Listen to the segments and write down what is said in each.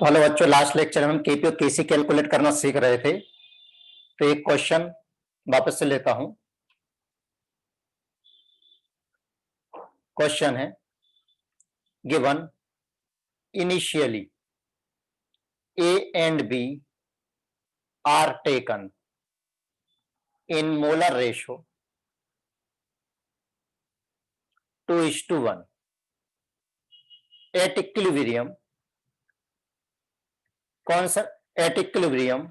तो हेलो बच्चों, last lecture में हम केपी और केसी कैलकुलेट करना सीख रहे थे। तो एक क्वेश्चन वापस से लेता हूं। क्वेश्चन है, given initially A and B are taken in molar ratio 2:1 at equilibrium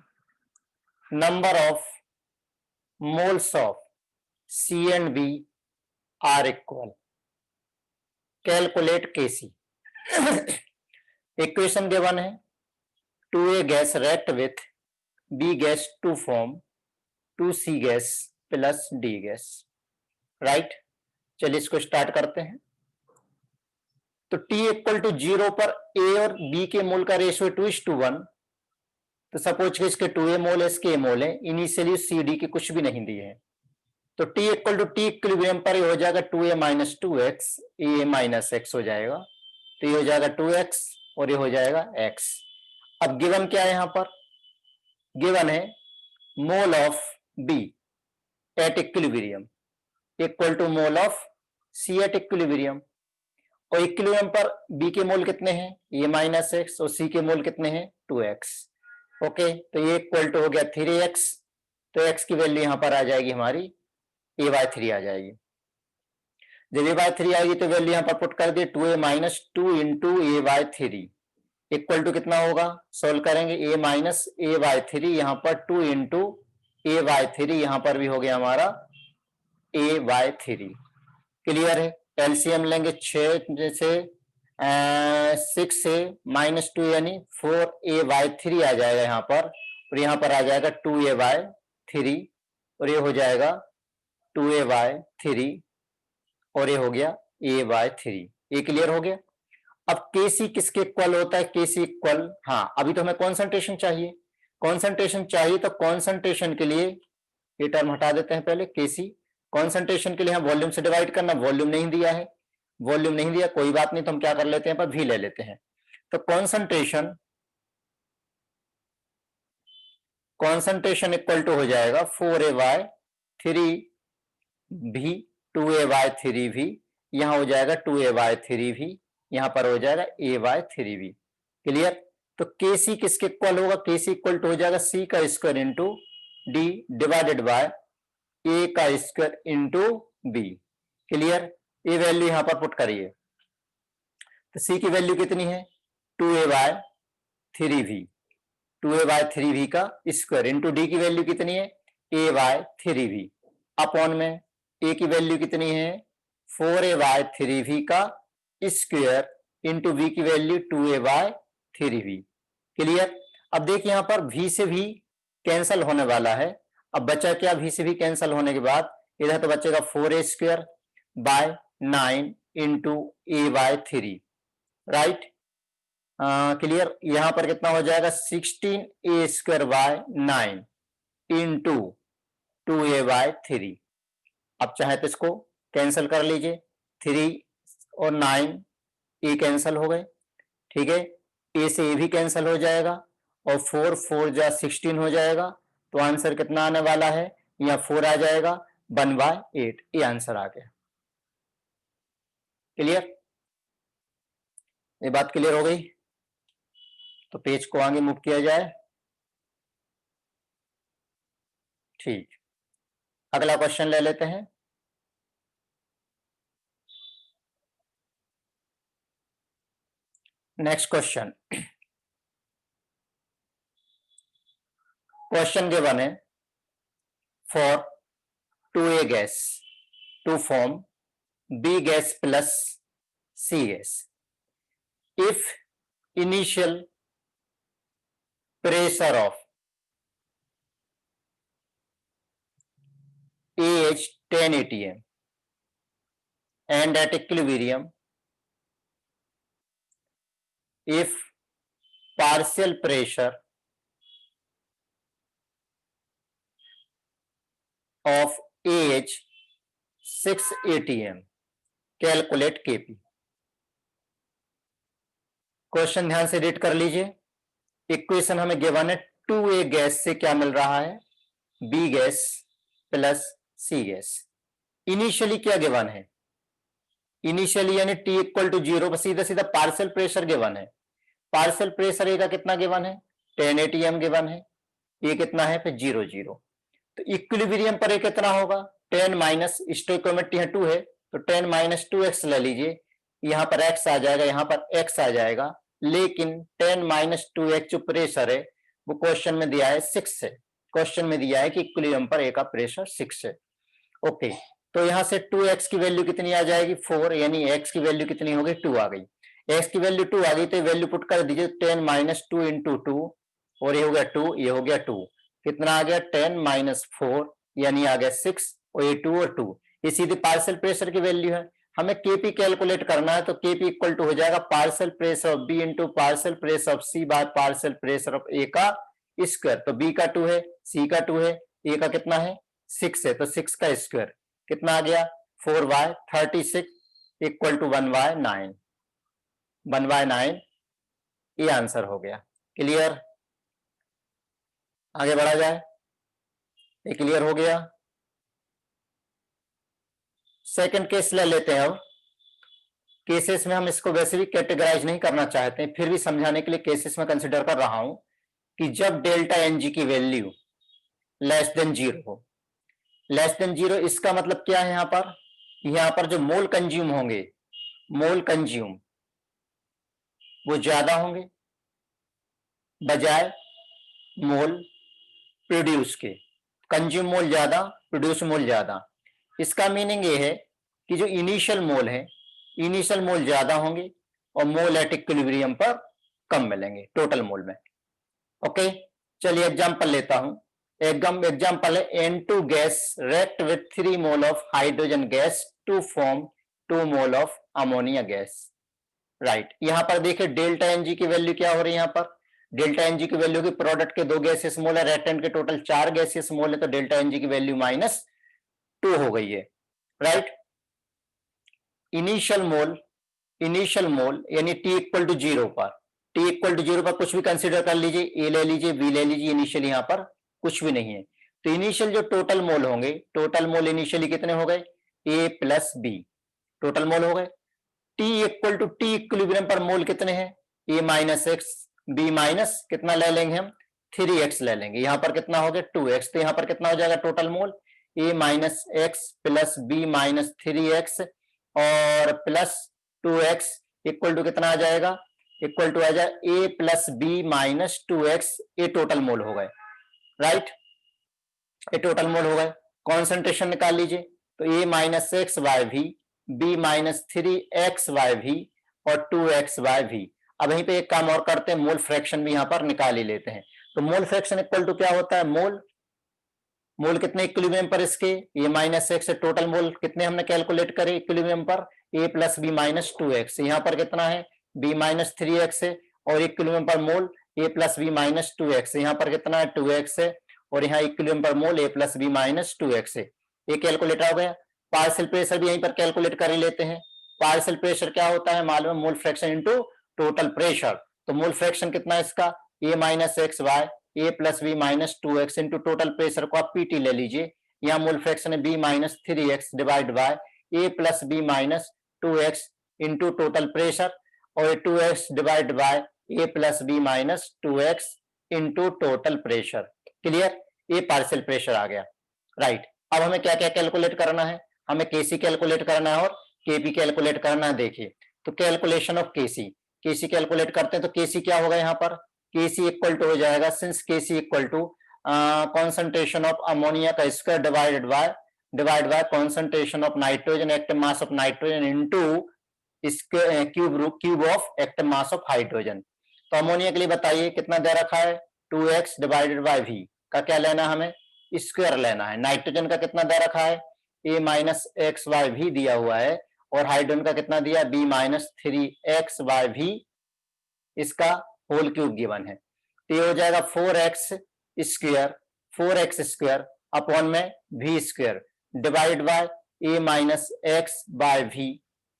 number of moles of C and B are equal. Calculate Kc. Equation given है 2A gas react with B gas to form 2C gas plus D gas. Right, चलिए इसको start करते हैं। तो T equal to 0 पर A और B के मोल का रेशियो 2:1। तो सपोज कि इसके 2A मोल है, इसके A मोल है, इनिशियली CD के कुछ भी नहीं दिए हैं। तो T equal to T equilibrium पर ये हो जाएगा 2A minus 2x, A minus x हो जाएगा। तो ये हो जाएगा 2x और ये हो जाएगा x। अब गिवन क्या है, यहां पर गिवन है mole of B at equilibrium equal to mole of C at equilibrium. और इक्विलिब्रियम पर B के मोल कितने हैं, A माइनस x, और C के मोल कितने हैं 2x। ओके, तो ये इक्वल टू हो गया 3x। तो x की वैल्यू यहां पर आ जाएगी हमारी a/3 आ जाएगी। जब a/3 आएगी तो वैल्यू यहां पर पुट कर दी 2a minus 2 into a/3 equal to कितना होगा, सोल्व करेंगे a माइनस a/3, यहां पर 2 इंटू a/3, यहां पर भी हो गया हमारा a/3। क्लियर है। एलसीएम लेंगे 6 से 6 से माइनस 2 यानी 4a/3 आ जाएगा यहां पर, और यहां पर आ जाएगा 2a/3, और ये हो जाएगा 2a/3, और ये हो गया a/3। ये क्लियर हो गया। अब केसी किसके इक्वल होता है, केसी इक्वल, हाँ अभी तो हमें कॉन्सेंट्रेशन चाहिए। कॉन्सेंट्रेशन चाहिए तो कॉन्सेंट्रेशन के लिए ये टर्म हटा देते हैं पहले। केसी कॉन्सेंट्रेशन के लिए हम वॉल्यूम से डिवाइड करना, वॉल्यूम नहीं दिया है, वॉल्यूम नहीं दिया, कोई बात नहीं, तो हम क्या कर लेते हैं, पर वी ले लेते हैं। तो कॉन्सेंट्रेशन इक्वल टू हो जाएगा 4a/3 भी 2a/3 भी, यहां हो जाएगा 2a/3 भी, यहां पर हो जाएगा a/3 भी। क्लियर। तो केसी किसके इक्वल होगा, केसी इक्वल टू हो जाएगा c का square into D divided by a का स्क्वायर इंटू बी। क्लियर। ये वैल्यू यहां पर पुट करिए। तो c की वैल्यू कितनी है 2a/3 भी, 2a/3 भी का स्क्वायर इंटू डी की वैल्यू कितनी है a/3 भी, अपॉन में a की वैल्यू कितनी है 4a/3 भी का स्क्वायर इंटू v की वैल्यू 2a/3 भी। क्लियर। अब देखिए यहां पर v से भी कैंसल होने वाला है। अब बचा क्या, v से भी कैंसल होने के बाद इधर तो बचेगा 4a² bye 9 into a/3। Right, clear. यहां पर कितना हो जाएगा 16a² बाय 9 इंटू 2a/3। अब चाहे तो इसको कैंसिल कर लीजिए, 3 और 9 ए कैंसिल हो गए। ठीक है, ए से ए भी कैंसिल हो जाएगा, और 4 4 जा 16 हो जाएगा। तो आंसर कितना आने वाला है, यहाँ 4 आ जाएगा 1/8। ये आंसर आ गया। क्लियर, ये बात क्लियर हो गई। तो पेज को आगे मूव किया जाए। ठीक, अगला क्वेश्चन ले लेते हैं। नेक्स्ट क्वेश्चन, क्वेश्चन गिवन है for 2a gas to form B gas plus C gas if initial pressure of AH 10 atm and at equilibrium if partial pressure of AH 6 atm, calculate KP. Question ध्यान से read कर लीजिए। Equation हमें given है 2a gas से क्या मिल रहा है, b gas plus c gas. Initially क्या गिवन है, इनिशियली यानी t इक्वल टू 0 पर सीधा सीधा पार्शियल प्रेशर गिवन है। पार्शियल प्रेशर ए का कितना गिवन है, 10 atm गिवन है, ये कितना है फिर 0 0। तो इक्विलिब्रियम पर ये कितना होगा, 10 माइनस स्टोइकोमेट्री 2 है तो 10 माइनस 2x ले लीजिए, यहां पर x आ जाएगा, यहां पर x आ जाएगा, लेकिन 10 माइनस 2x जो प्रेशर है वो क्वेश्चन में दिया है 6 है, क्वेश्चन में दिया है कि इक्विलिब्रियम पर ए का प्रेशर 6 है। ओके, तो यहां से 2x की वैल्यू कितनी आ जाएगी 4, यानी x की वैल्यू कितनी हो गई 2 आ गई, x की वैल्यू 2 आ गई तो वैल्यू पुट कर दीजिए 10 माइनस 2 इंटू 2, और ये हो गया 2, ये हो गया 2, कितना आ गया 10 माइनस 4 यानी आ गया 6, और ये 2 और 2 ये सीधे पार्शियल प्रेशर की वैल्यू है। हमें केपी कैलकुलेट करना है तो केपी इक्वल टू हो जाएगा partial pressure of B into partial pressure of C by partial pressure of A का स्क्वायर। तो बी का 2 है, सी का 2 है, ए का कितना है 6 है, तो 6 का स्क्वायर कितना आ गया 4y 36 इक्वल टू 1/9, 1/9 ये आंसर हो गया। क्लियर, आगे बढ़ा जाए, ये क्लियर हो गया। सेकंड केस ले लेते हैं। अब केसेस में हम इसको वैसे भी कैटेगराइज नहीं करना चाहते हैं, फिर भी समझाने के लिए केसेस में कंसिडर कर रहा हूं कि जब डेल्टा एन जी की वैल्यू लेस देन 0 हो, लेस देन 0 इसका मतलब क्या है, यहां पर जो मोल कंज्यूम होंगे, मोल कंज्यूम वो ज्यादा होंगे बजाय मोल प्रोड्यूस के, कंज्यूम मोल ज्यादा प्रोड्यूस मोल ज्यादा। इसका मीनिंग ये है कि जो इनिशियल मोल है, इनिशियल मोल ज्यादा होंगे और मोल एट इक्विलिब्रियम पर कम मिलेंगे टोटल मोल में। ओके, चलिए एग्जांपल लेता हूं। एग्जांपल है N2 gas react with 3 mole of hydrogen gas to form 2 mole of ammonia gas. Right, यहां पर देखिए डेल्टा एनजी की वैल्यू क्या हो रही है, यहां पर डेल्टा एनजी की वैल्यू की प्रोडक्ट के 2 गैसेस मोल है, रिएक्टेंट के टोटल 4 गैसेस मोल है, तो डेल्टा एनजी की वैल्यू -2 हो गई है। राइट, इनिशियल मोल यानी टी इक्वल टू 0 पर, टी इक्वल टू 0 पर कुछ भी कंसिडर कर लीजिए, ए ले लीजिए, बी ले लीजिए, इनिशियल यहां पर कुछ भी नहीं है। तो इनिशियल जो टोटल मोल होंगे, टोटल मोल इनिशियली कितने हो गए, A plus B total mole हो गए। T equal to T equilibrium पर मोल कितने हैं, ए माइनस एक्स, बी माइनस कितना ले लेंगे हम 3x ले लेंगे, यहां पर कितना हो गया 2x, तो यहां पर कितना हो जाएगा टोटल मोल ए minus x plus B minus 3x और प्लस 2x इक्वल टू कितना आ जाएगा, इक्वल टू आ जाएगा ए प्लस बी माइनस 2x, ये टोटल मोल हो गए। राइट, ये टोटल मोल हो गए। कॉन्सेंट्रेशन निकाल लीजिए, तो ए minus x by V, B minus 3x by V और 2x बाय वी। अब यहीं पे एक काम और करते हैं, मोल फ्रैक्शन भी यहां पर निकाल ही लेते हैं। तो मोल फ्रैक्शन इक्वल टू क्या होता है, मोल कितने इक्विलिब्रियम पर इसके, ये माइनस एक्स, टोटल मोल कितने हमने कैलकुलेट करे इक्विलिब्रियम पर, a plus B minus 2x, यहां पर कितना है बी माइनस 3x है, और इक्विलिब्रियम पर मोल ए प्लस बी माइनस 2x, यहां पर कितना है 2x है, और यहाँ इक्विलिब्रियम पर मोल ए प्लस बी माइनस 2x है। ये कैलकुलेट हो गया। पार्शियल प्रेशर भी यहीं पर कैलकुलेट कर ही लेते हैं। पार्शियल प्रेशर क्या होता है मालूम है, mole fraction into total pressure. तो मोल फ्रैक्शन कितना है इसका, A minus x by A plus B minus 2x into total pressure को आप पीटी ले लीजिए, यहाँ मोल फ्रैक्शन है B minus 3x divide by A plus B minus 2x into total pressure, और 2x divide by A plus B minus 2x into total pressure. Clear, ये partial pressure आ गया। राइट, अब हमें क्या क्या कैलकुलेट करना है, हमें केसी कैलकुलेट करना है और केपी कैलकुलेट करना है। देखिए, तो calculation of KC, KC calculate करते हैं तो केसी क्या होगा, यहाँ पर केसी इक्वल टू हो जाएगा, since KC equal to concentration of ammonia का square divided by concentration of nitrogen active mass of nitrogen into cube of active mass of hydrogen. तो अमोनिया के लिए बताइए कितना दे रखा है, 2x डिवाइडेड बाय v का क्या लेना है, हमें स्क्वायर लेना है। नाइट्रोजन का कितना दे रखा है, a minus x by V दिया हुआ है, और हाइड्रोजन का कितना दिया b minus 3x by V, इसका होल क्यूब गिवन है। तो ये हो जाएगा 4x स्क्वायर अपॉन में v square divide by a minus x by we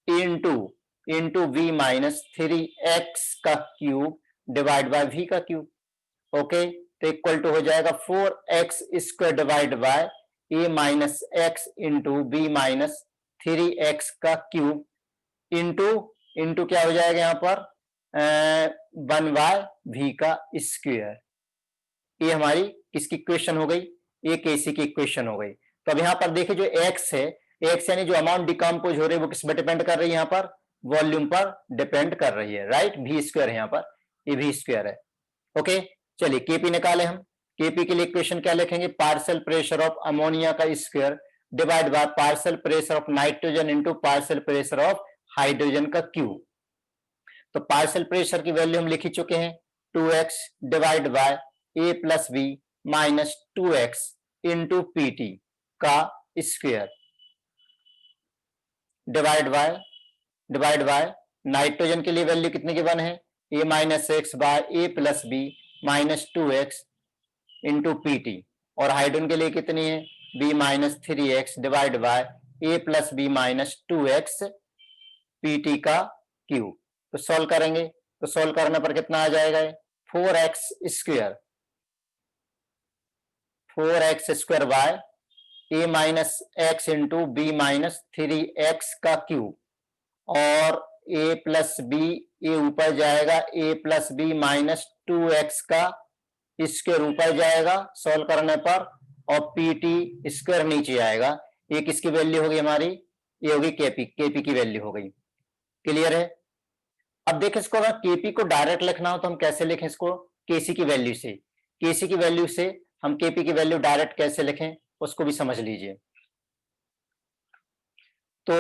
into v minus 3x का क्यूब डिवाइड बाय v का क्यूब। ओके, तो इक्वल टू हो जाएगा 4x square divide by a minus x into B minus 3x का cube into into क्या हो जाएगा यहाँ पर 1 v का स्क्वायर। ये हमारी किसकी इक्वेशन हो गई, ये केसी की इक्वेशन हो गई। तो अब यहाँ पर देखिए जो x है, x यानी जो अमाउंट डिकम्पोज हो रही है वो किस पर डिपेंड कर रही है, यहाँ पर वॉल्यूम पर डिपेंड कर रही है, राइट। v स्क्वायर है यहाँ पर, ये v स्क्वायर है। ओके, चलिए केपी निकाले हम। केपी के लिए इक्वेशन क्या लिखेंगे, पार्शियल प्रेशर ऑफ अमोनिया का square divide by partial pressure of nitrogen into partial pressure of hydrogen का क्यूब। तो पार्शियल प्रेशर की वैल्यू हम लिख ही चुके हैं, 2x divide by a plus B minus 2x into P T का स्क्वायर डिवाइड बाय नाइट्रोजन के लिए वैल्यू कितने की वन है, a minus x by A plus B minus 2x into P t, और हाइड्रोजन के लिए कितनी है, b minus 3x divide by A plus B minus 2x p T का क्यूब। तो सॉल्व करेंगे, तो सॉल्व करने पर कितना आ जाएगा, 4x square by A minus x into B minus 3x का क्यूब, और a प्लस बी, ए ऊपर जाएगा, a plus B minus 2x का स्क्वायर ऊपर जाएगा सॉल्व करने पर, और पी टी स्क्वायर नीचे आएगा। ये किसकी वैल्यू होगी हमारी, ये होगी केपी की वैल्यू हो गई। क्लियर है। अब देखिए इसको अगर केपी को डायरेक्ट लिखना हो तो हम कैसे लिखें इसको, केसी की वैल्यू से। केसी की वैल्यू से हम केपी की वैल्यू डायरेक्ट कैसे लिखें उसको भी समझ लीजिए। तो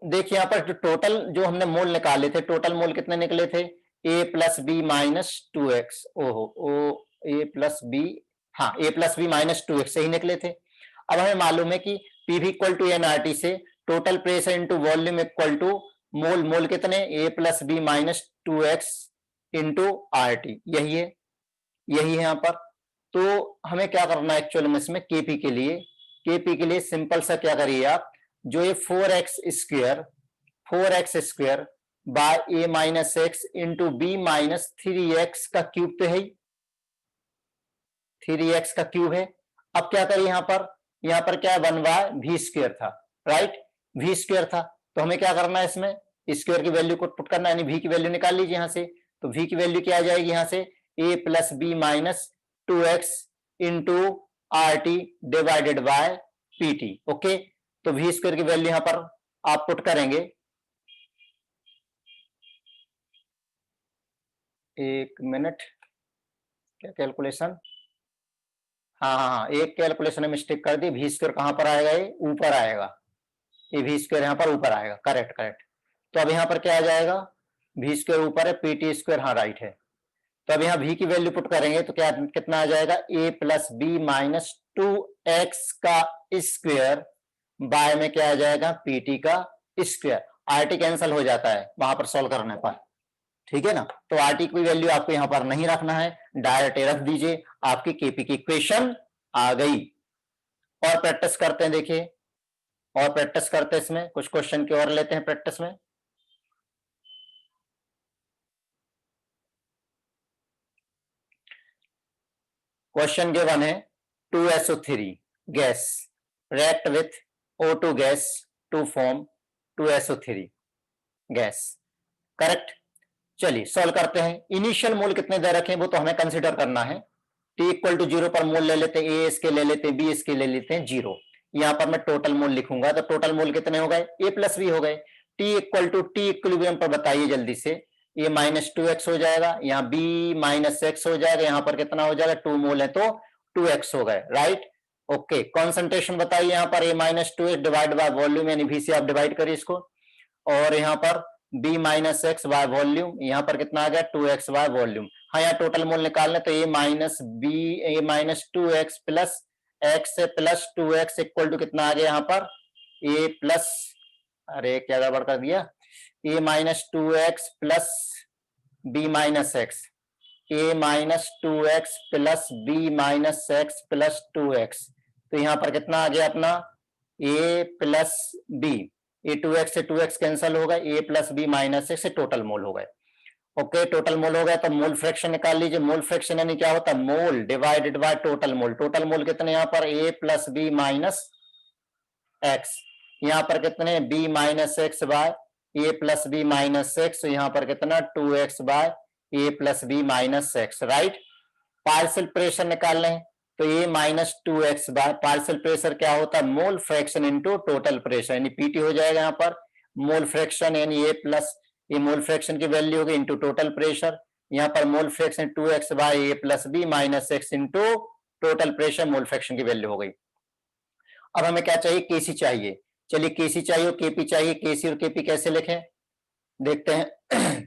देखिए यहाँ पर जो टोटल जो हमने मोल निकाले थे, टोटल मोल कितने निकले थे, a plus B minus 2x, a plus b, हाँ a plus B minus 2x सही निकले थे। अब हमें मालूम है कि p v equal to NRT से total pressure into volume equal to mole, mole कितने, a plus B minus 2x into are t, यही है यहाँ पर। तो हमें क्या करना है एक्चुअल में इसमें, केपी के लिए सिंपल सा क्या करिए आप, जो ये 4x square by A minus x into B minus 3x का क्यूब तो है, 3x का क्यूब है। अब क्या करिए यहाँ पर क्या है, 1 बाय वी स्क्वायर था, राइट, वी स्क्वायर था। तो हमें क्या करना है इसमें, स्क्वायर की वैल्यू को पुट करना है, यानी वी की वैल्यू निकाल लीजिए यहाँ से। तो वी की वैल्यू क्या आ जाएगी यहाँ से, a plus B minus 2x into are T divided by P T. Okay, तो वी स्क्वायर की वैल्यू यहां पर आप पुट करेंगे, एक मिनट, क्या कैलकुलेशन, हाँ, एक कैलकुलेशन में मिस्टेक कर दी, वी स्क्वायर कहां पर आएगा, ये ऊपर आएगा, ये वी स्क्वायर यहां पर ऊपर आएगा, करेक्ट। तो अब यहां पर क्या आ जाएगा, वी स्क्वायर ऊपर है, पी टी स्क्वायर हाँ राइट है। तो अब यहाँ v की वैल्यू पुट करेंगे तो क्या कितना आ जाएगा, a plus B minus 2x का स्क्वायर बाय में क्या आ जाएगा, pt का स्क्वायर। rt कैंसिल हो जाता है वहां पर सॉल्व करने पर, ठीक है ना। तो rt की वैल्यू आपको यहां पर नहीं रखना है, डायरेक्ट रख दीजिए, आपकी केपी की इक्वेशन आ गई। और प्रैक्टिस करते हैं, देखिए और प्रैक्टिस करते हैं, इसमें कुछ क्वेश्चन की और लेते हैं प्रैक्टिस में। क्वेश्चन गिवन है 2SO3 gas react with O2 gas to form 2SO3 gas, correct. चलिए सॉल्व करते हैं। इनिशियल मोल कितने दे रखे हैं वो तो हमें कंसीडर करना है। T इक्वल टू 0 पर मोल ले लेते हैं, A इसके ले लेते हैं, B इसके ले लेते हैं 0। यहां पर मैं टोटल मोल लिखूंगा, तो टोटल मोल कितने हो गए, A प्लस बी हो गए। T equal to T equilibrium पर बताइए जल्दी से, ये माइनस 2x हो जाएगा, यहाँ b माइनस एक्स हो जाएगा, यहाँ पर कितना हो जाएगा, 2 मोल है तो 2x हो गए, राइट। ओके, कॉन्सेंट्रेशन बताइए यहाँ पर, a minus 2x divide by volume, यानी v से आप डिवाइड करिए इसको, और यहाँ पर b minus x by volume, यहाँ पर कितना आ गया 2x बाय वॉल्यूम। हाँ, यहाँ टोटल मोल निकालना, तो a minus 2x plus x plus 2x equal to कितना आ गया यहाँ पर, a प्लस, अरे क्या गड़बड़ कर दिया, a minus 2x plus b minus x, a minus 2x plus b minus x plus 2x। तो यहां पर कितना आ गया अपना, a प्लस b, ये 2x से 2x कैंसिल होगा, a plus b minus x से टोटल मोल हो गए। ओके, टोटल मोल हो गया तो मोल फ्रैक्शन निकाल लीजिए। मोल फ्रैक्शन यानी क्या होता है, mole divided by total mole. Total mole कितने यहाँ पर, a plus B minus x, यहाँ पर कितने b minus x by A plus B minus x, यहाँ पर कितना 2x by A plus B minus x, right. Partial pressure निकाल लें तो ए minus 2x by partial pressure क्या होता है, mole fraction into total pressure, यानी पीटी हो जाएगा यहाँ पर मोल फ्रैक्शन, यानी ए प्लस ये मोल फ्रैक्शन की वैल्यू होगी इनटू टोटल प्रेशर, यहाँ पर mole fraction 2x by A plus B minus x into total pressure, mole fraction की वैल्यू हो गई। अब हमें क्या चाहिए, केसी चाहिए। चलिए केसी चाहिए और केपी चाहिए। केसी और केपी कैसे लिखें देखते हैं।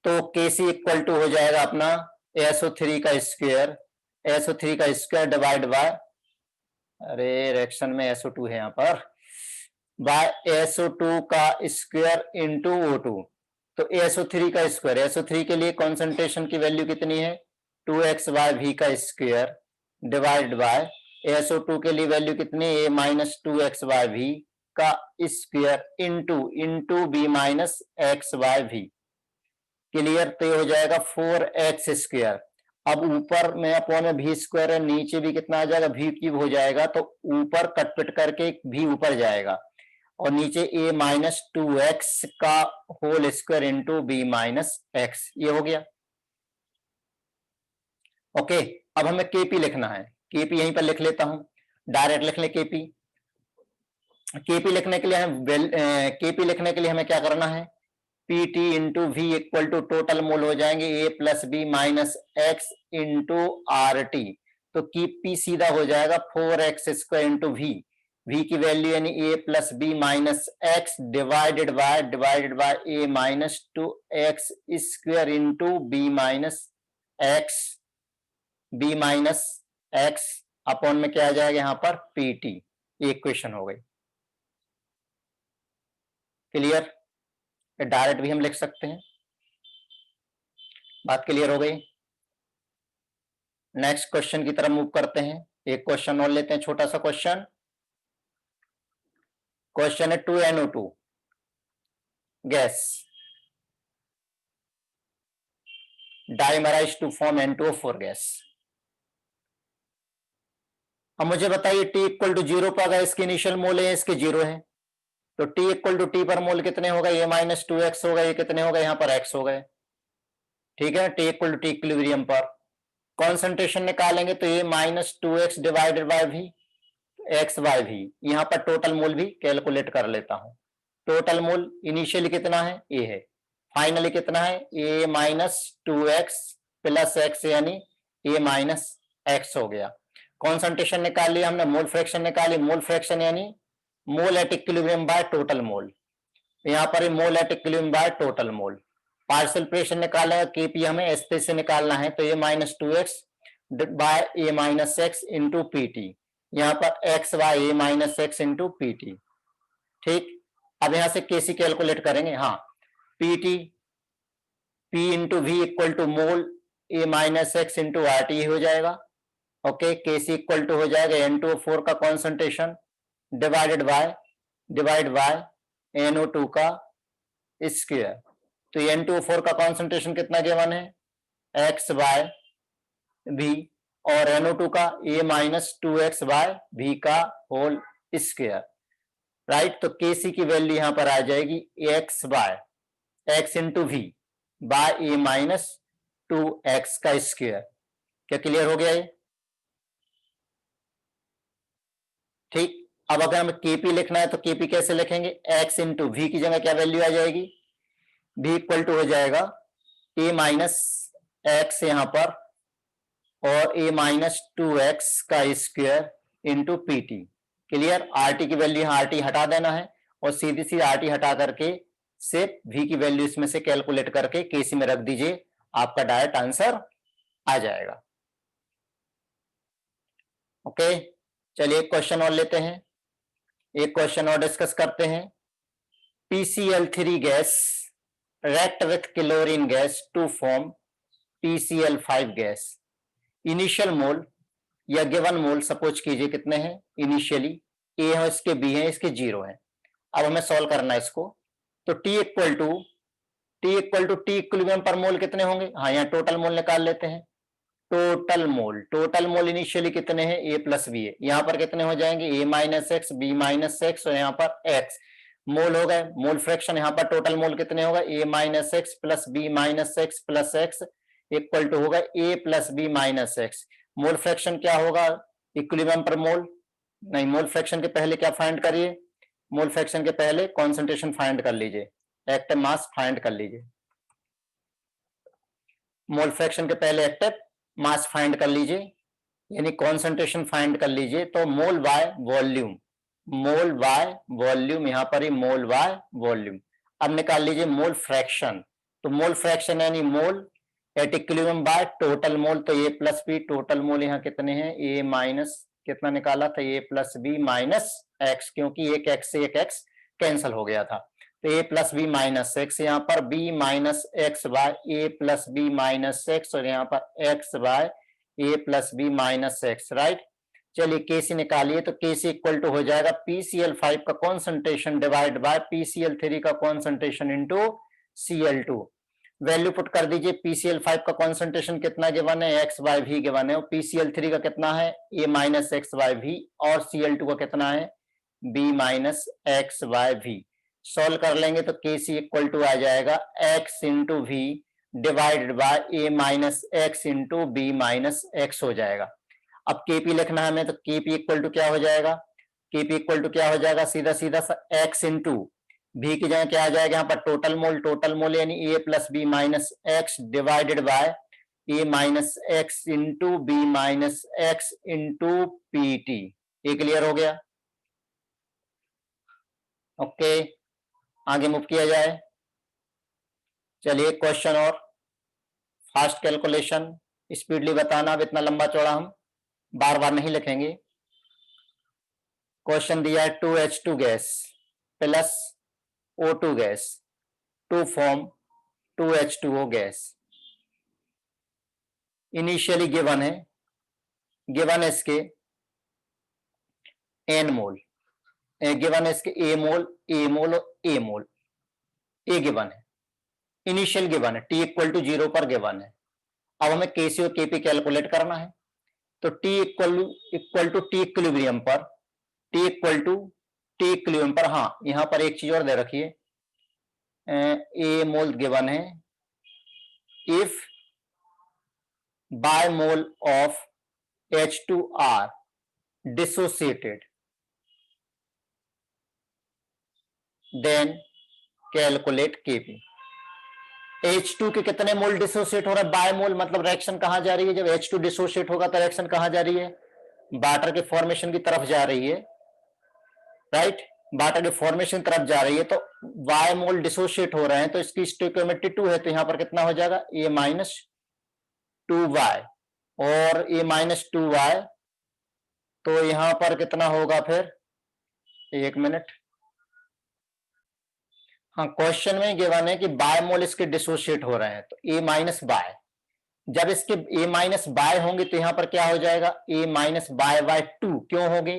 तो केसी इक्वल टू हो जाएगा अपना SO3 का स्क्वायर, SO3 का स्क्वायर डिवाइड बाय, अरे रिएक्शन में SO2 है यहाँ पर, बाय SO2 का स्क्वायर इनटू O2। तो SO3 का स्क्वायर, SO3 के लिए कॉन्सेंट्रेशन की वैल्यू कितनी है 2x बाय v का स्क्वायर डिवाइड बाय SO2 के लिए वैल्यू कितनी है a minus 2x by v का square into b minus x by v। Clear, तो ये हो जाएगा 4x स्क्वायर। अब ऊपर में अपॉन में v स्क्वायर है, नीचे भी कितना आ जाएगा v क्यूब हो जाएगा, तो ऊपर कट पिट करके v ऊपर जाएगा और नीचे a माइनस 2x का whole square into b minus x, ये हो गया। ओके, अब हमें केपी लिखना है। केपी यहीं पर लिख लेता हूं, डायरेक्ट लिख ले केपी। केपी लिखने के लिए केपी लिखने के लिए हमें क्या करना है, PT into v equal to total mole हो जाएंगे a plus B minus x into are t. तो केपी सीधा हो जाएगा 4x स्क्वायर इंटू वी की वैल्यू यानी a plus B minus x divided by A minus 2x square into B minus x upon में क्या आ जाएगा यहाँ पर पीटी। ये इक्वेशन हो गई। क्लियर, डायरेक्ट भी हम लिख सकते हैं। बात क्लियर हो गई। नेक्स्ट क्वेश्चन की तरफ मूव करते हैं। एक क्वेश्चन और लेते हैं, छोटा सा क्वेश्चन। क्वेश्चन है 2NO2 gas dimerise to form N2O4 gas. अब मुझे बताइए T इक्वल टू 0 पर अगर इसके इनिशियल मोल है, इसके 0 है, तो T इक्वल टू टी पर मोल कितने होगा, ये माइनस 2x होगा, ये कितने होगा यहाँ पर x हो गए। ठीक है, T equal to T equilibrium पर कॉन्सेंट्रेशन निकालेंगे तो ये minus 2x divided by v x by v। यहाँ पर टोटल मोल भी कैलकुलेट कर लेता हूं। टोटल मोल इनिशियली कितना है, a है, फाइनली कितना है a minus 2x plus x यानी a माइनस x हो गया। कॉन्सेंट्रेशन निकाल लिया हमने, मोल फ्रैक्शन निकाली। मोल फ्रैक्शन यानी mole at equilibrium by total mole, यहाँ पर mole at equilibrium by total mole. Partial pressure निकालेगा, केपी हमें एस से निकालना है, तो ये minus 2x by A minus x into PT, यहाँ पर x by A minus x into PT. ठीक, अब यहां से केसी कैलकुलेट करेंगे। हाँ, PT p into v equal to mole A minus x into are t हो जाएगा। ओके, केसी इक्वल टू हो जाएगा N2O4 का कॉन्सेंट्रेशन डिवाइड बाय NO2 का स्क्वायर। तो N2O4 का कॉन्सेंट्रेशन कितना गिवन है, x बाय v, और NO2 का a minus 2x by v का होल स्क्वायर, राइट। तो Kc की वैल्यू यहां पर आ जाएगी x by x into V by A minus 2x का स्क्वायर। क्या क्लियर हो गया ये? ठीक, अब अगर हमें केपी लिखना है तो केपी कैसे लिखेंगे, x इंटू वी की जगह क्या वैल्यू आ जाएगी, v इक्वल टू हो जाएगा a माइनस एक्स यहां पर और a माइनस 2x का square into PT. Clear, RT की वैल्यू यहां आरटी हटा देना है और सीधी सी आरटी हटा करके से v की वैल्यू इसमें से कैलकुलेट करके केसी में रख दीजिए, आपका डायरेक्ट आंसर आ जाएगा। ओके, चलिए एक क्वेश्चन और लेते हैं, एक क्वेश्चन और डिस्कस करते हैं। PCl3 gas react with chlorine gas to form PCl5 gas. Initial मोल या गिवन मोल सपोज कीजिए कितने हैं, इनिशियली ए है, इसके बी है, इसके 0 है। अब हमें सॉल्व करना है इसको। तो T equal to T equal to T equilibrium पर मोल कितने होंगे, हाँ यहाँ टोटल मोल निकाल लेते हैं। टोटल मोल इनिशियली कितने हैं, ए प्लस बी है, यहाँ पर कितने हो जाएंगे a minus x B minus x और यहाँ पर एक्स मोल हो गए। मोल फ्रैक्शन यहाँ पर टोटल मोल कितने होगा, a minus x plus B minus x plus x equal to होगा a plus B minus x. Mole fraction क्या होगा, इक्विलिब्रियम पर मोल नहीं, मोल फ्रैक्शन के पहले क्या फाइंड करिए, मोल फ्रैक्शन के पहले कॉन्सेंट्रेशन फाइंड कर लीजिए, एक्टिव मास फाइंड कर लीजिए। मोल फ्रैक्शन के पहले एक्टिव मास फाइंड कर लीजिए, यानी कॉन्सेंट्रेशन फाइंड कर लीजिए। तो mole by volume, mole by volume, यहां पर ही मोल बाय वॉल्यूम। अब निकाल लीजिए मोल फ्रैक्शन, तो मोल फ्रैक्शन यानी mole at equilibrium by total mole, तो a plus B total mole यहाँ कितने हैं, ए माइनस कितना निकाला था, a plus B minus x, क्योंकि एक एक्स से एक एक्स कैंसिल हो गया था, तो a plus B minus x, यहाँ पर b minus x by A plus B minus x और यहाँ पर x by A plus B minus x, right. चलिए केसी निकालिए, तो केसी इक्वल टू हो जाएगा PCl5 का कॉन्सेंट्रेशन डिवाइड बाय PCl3 का concentration into Cl2। Value put कर दीजिए, PCl5 का कॉन्सेंट्रेशन कितना गिवन है, एक्स बाय वी गिवन है, और PCl3 का कितना है, ए माइनस एक्स बाय वी, और Cl2 का कितना है, B minus x by V. Solve कर लेंगे तो केसी इक्वल टू आ जाएगा X into V divided by A minus x into B minus X हो जाएगा। अब केपी लिखना है हमें, तो केपी इक्वल टू क्या हो जाएगा, केपी इक्वल टू क्या हो जाएगा, सीधा सीधा सा एक्स इंटू भी की जगह क्या आ जाएगा, यहाँ पर टोटल मोल यानी a plus B minus x divided by A minus x into B minus x into P t. ये क्लियर हो गया, ओके आगे मूव किया जाए। चलिए क्वेश्चन और फास्ट कैलकुलेशन, स्पीडली बताना, अब इतना लंबा चौड़ा हम बार बार नहीं लिखेंगे। क्वेश्चन दिया है 2H2 gas plus O2 gas to form 2H2O gas. Initially given है, गिवन है इसके n मोल, गिवन है इसके ए मोल, ए मोल और ए मोल, ए गिवन है, इनिशियल गिवन है, टी इक्वल टू 0 पर गिवन है। अब हमें केसी और केपी कैलकुलेट करना है, तो t equal to T equilibrium पर, t equal to T equilibrium पर, हाँ यहां पर एक चीज और दे रखिए, ए मोल गिवन है, if by mole of H2R dissociated then calculate Kp। H2 के कितने मोल डिसोसिएट हो रहा है, बाय मोल मतलब रिएक्शन कहां जा रही है, जब H2 डिसोसिएट होगा तो रिएक्शन कहां जा रही है, वाटर के फॉर्मेशन की तरफ जा रही है, राइट, वाटर के फॉर्मेशन की तरफ जा रही है, तो y मोल डिसोसिएट हो रहे हैं, तो इसकी स्टोइकियोमेट्री 2 है, तो यहां पर कितना हो जाएगा, a माइनस 2y और a माइनस 2y, तो यहां पर कितना होगा फिर, एक मिनट, हाँ क्वेश्चन में गिवन है कि बाय मोल इसके डिसोसिएट हो रहे हैं, तो a माइनस बाय, जब इसके a माइनस बाय होंगे तो यहां पर क्या हो जाएगा, a माइनस बाय बाय 2, क्यों होगी,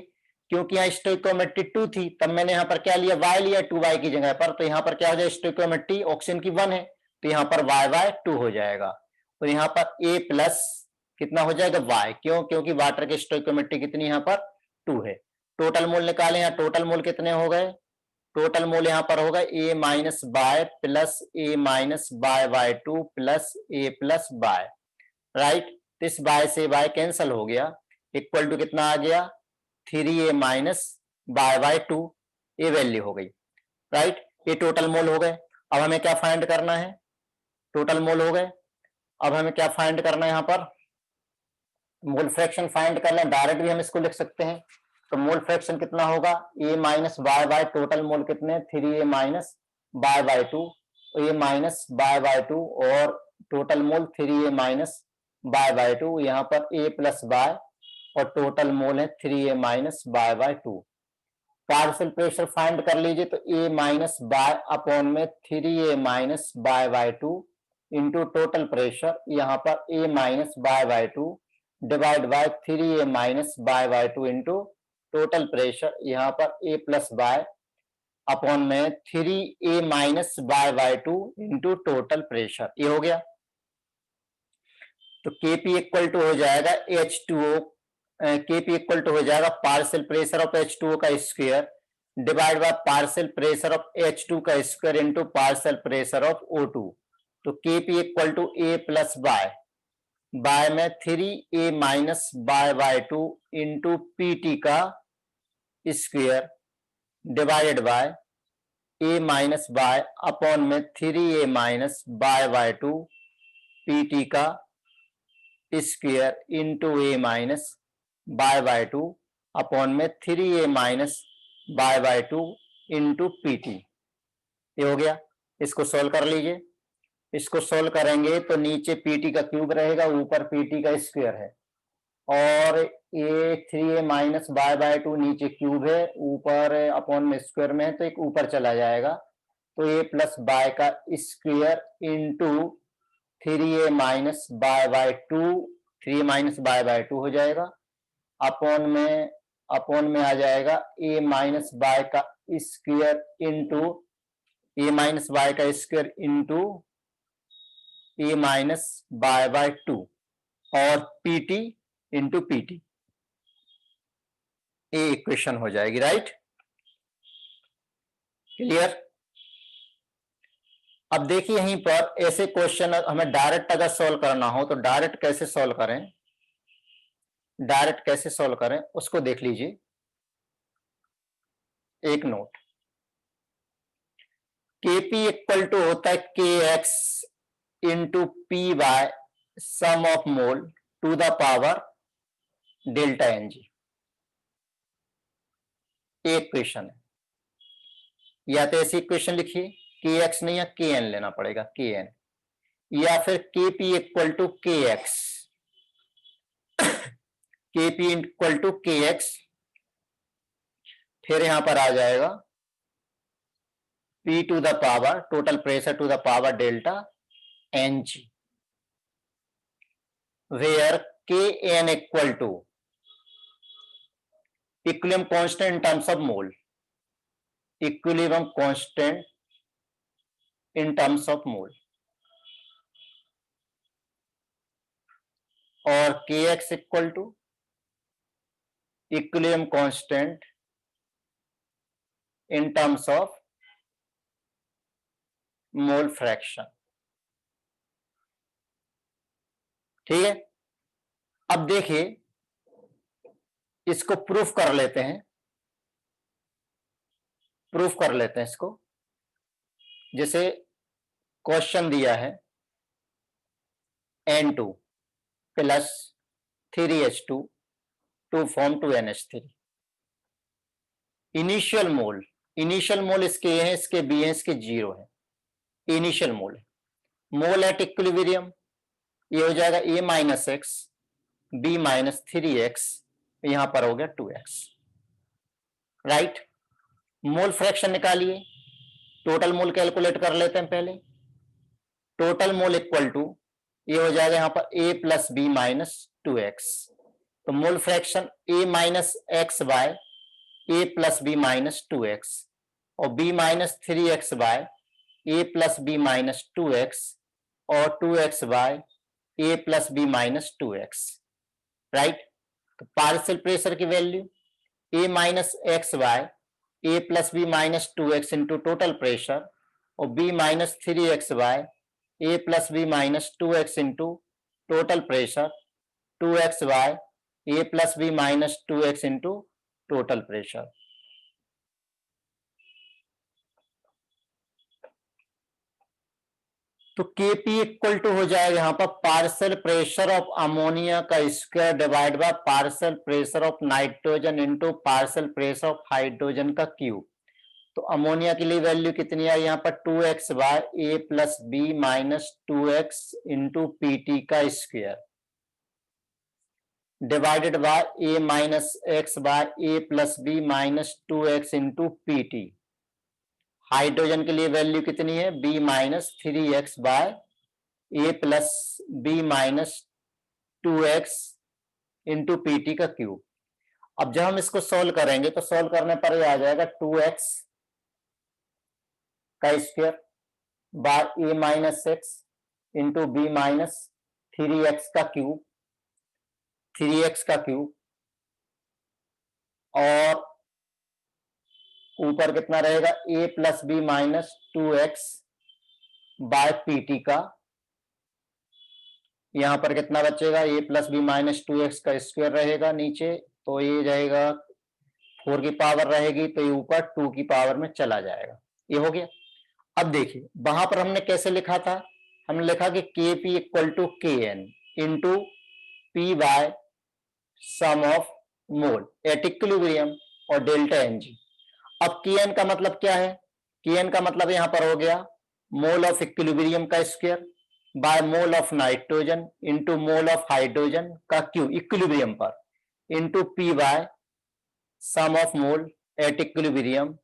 क्योंकि यहाँ स्टोइकियोमेट्री 2 थी, तब मैंने यहाँ पर क्या लिया, y लिया 2y की जगह पर, तो यहाँ पर क्या हो जाएगा, स्टोइकियोमेट्री ऑक्सीजन की 1 है, तो यहाँ पर y बाय 2 हो जाएगा, और यहाँ पर a प्लस कितना हो जाएगा y, क्यों, क्योंकि वाटर की स्टोइकियोमेट्री कितनी यहाँ पर 2 है। टोटल मोल निकाले, यहाँ टोटल मोल कितने हो गए, टोटल मोल यहां पर होगा a minus by plus a minus by by 2 plus a plus by, right, तो इस बाय से बाय कैंसल हो गया, इक्वल टू कितना आ गया, 3a माइनस बाय बाय 2, ये वैल्यू हो गई, राइट, ये टोटल मोल हो गए। अब हमें क्या फाइंड करना है, टोटल मोल हो गए, अब हमें क्या फाइंड करना है, यहां पर मोल फ्रैक्शन फाइंड कर लें, डायरेक्ट भी हम इसको लिख सकते हैं, तो मोल फ्रैक्शन कितना होगा, a minus by by total mole कितने, 3a minus by by 2, a minus by by 2 और total mole 3a minus by by 2, यहाँ पर a प्लस बाय और टोटल मोल है 3a minus by by 2। Partial pressure find कर लीजिए, तो a minus by upon में 3a minus by by 2 into total pressure, यहाँ पर a minus by by 2 divide bye 3a minus by by 2 into total pressure, यहाँ पर a plus bye upon में 3a minus y/2 into total pressure, ये हो गया। तो Kp इक्वल टू हो जाएगा H2O, Kp इक्वल टू हो जाएगा पार्शियल प्रेशर ऑफ H2O का square divide by partial pressure of H2 का square into partial pressure of O2। तो Kp equal to A plus by में 3a minus y/2 into Pt का square divided by a minus by upon में 3a minus y/2 Pt का square into a minus y/2 upon में 3a minus y/2 into Pt। ये हो गया। इसको solve कर लीजिए। इसको सोल्व करेंगे तो नीचे Pt का क्यूब रहेगा, ऊपर Pt का स्क्वायर है, और ये 3a माइनस y/2 नीचे क्यूब है, ऊपर अपॉन में स्क्वायर में है, तो एक ऊपर चला जाएगा। तो a प्लस बाय का square into 3a minus y/2, 3a minus y/2 हो जाएगा, अपॉन में आ जाएगा a माइनस बाय का square into a minus by का square into a minus y/2 और Pt इंटू Pt, ये इक्वेशन हो जाएगी। Right, clear. अब देखिए यहीं पर ऐसे क्वेश्चन हमें डायरेक्ट अगर सॉल्व करना हो तो डायरेक्ट कैसे सॉल्व करें, डायरेक्ट कैसे सॉल्व करें उसको देख लीजिए। एक नोट, Kp इक्वल टू होता है Kx into P by sum of mole to the power delta N G. एक क्वेश्चन है, या तो ऐसी इक्वेशन लिखिए Kx नहीं है Kn लेना पड़ेगा, Kn, या फिर Kp equal to Kx, Kp equal to Kx, फिर यहां पर आ जाएगा P to the power total pressure to the power delta N G, where Kn equal to equilibrium constant in terms of mole, equilibrium constant in terms of mole, और Kx equal to equilibrium constant in terms of mole fraction. ठीक है, अब देखिए इसको proof कर लेते हैं, proof कर लेते हैं इसको। जैसे क्वेश्चन दिया है N2 plus 3H2 to form 2NH3, initial mole, initial mole इसके A है, इसके B है, इसके 0 है, इनिशियल मोल है। मोल एट इक्विलिब्रियम ये हो जाएगा A minus x B minus 3x, यहां पर हो गया 2x। राइट, मोल फ्रैक्शन निकालिए, टोटल मोल कैलकुलेट कर लेते हैं पहले। टोटल मोल इक्वल टू ये हो जाएगा यहां पर A plus B minus 2x, तो mole fraction A minus x by A plus B minus 2x और B minus 3x by A plus B minus 2x और 2x by A plus B minus 2x। Right, तो partial pressure की value A minus x by A plus B minus 2x into total pressure और B minus 3x by A plus B minus 2x into total pressure, 2x by A plus B minus 2x into total pressure. तो Kp equal to हो जाएगा यहां पर partial pressure of ammonia का square divide by partial pressure of nitrogen into partial pressure of hydrogen का cube. तो ammonia के लिए वैल्यू कितनी आई यहाँ पर 2x by A plus B minus 2x into PT का square divided by A minus x by A plus B minus 2x into PT. Hydrogen के लिए वैल्यू कितनी है b minus 3x by A plus B minus 2x into PT का cube. अब जब हम इसको सोल्व करेंगे तो सोल्व करने पर ये आ जाएगा 2x का square by A minus x into B minus 3x का क्यूब, 3x का क्यूब, और ऊपर कितना रहेगा a plus B minus 2x by PT का, यहां पर कितना बचेगा a plus B minus 2x का स्क्वायर रहेगा नीचे, तो ये जाएगा 4 की पावर रहेगी, तो ये ऊपर 2 की पावर में चला जाएगा। ये हो गया। अब देखिए वहां पर हमने कैसे लिखा था, हमने लिखा कि के पी इक्वल टू के N into P by sum of mole at equilibrium और डेल्टा एन जी। अब के एन का मतलब क्या है, के एन का मतलब यहां पर हो गया मोल ऑफ इक्विलिब्रियम का square by mole of nitrogen into mole of hydrogen का क्यू इक्विलिब्रियम पर into P by sum of mole at equilibrium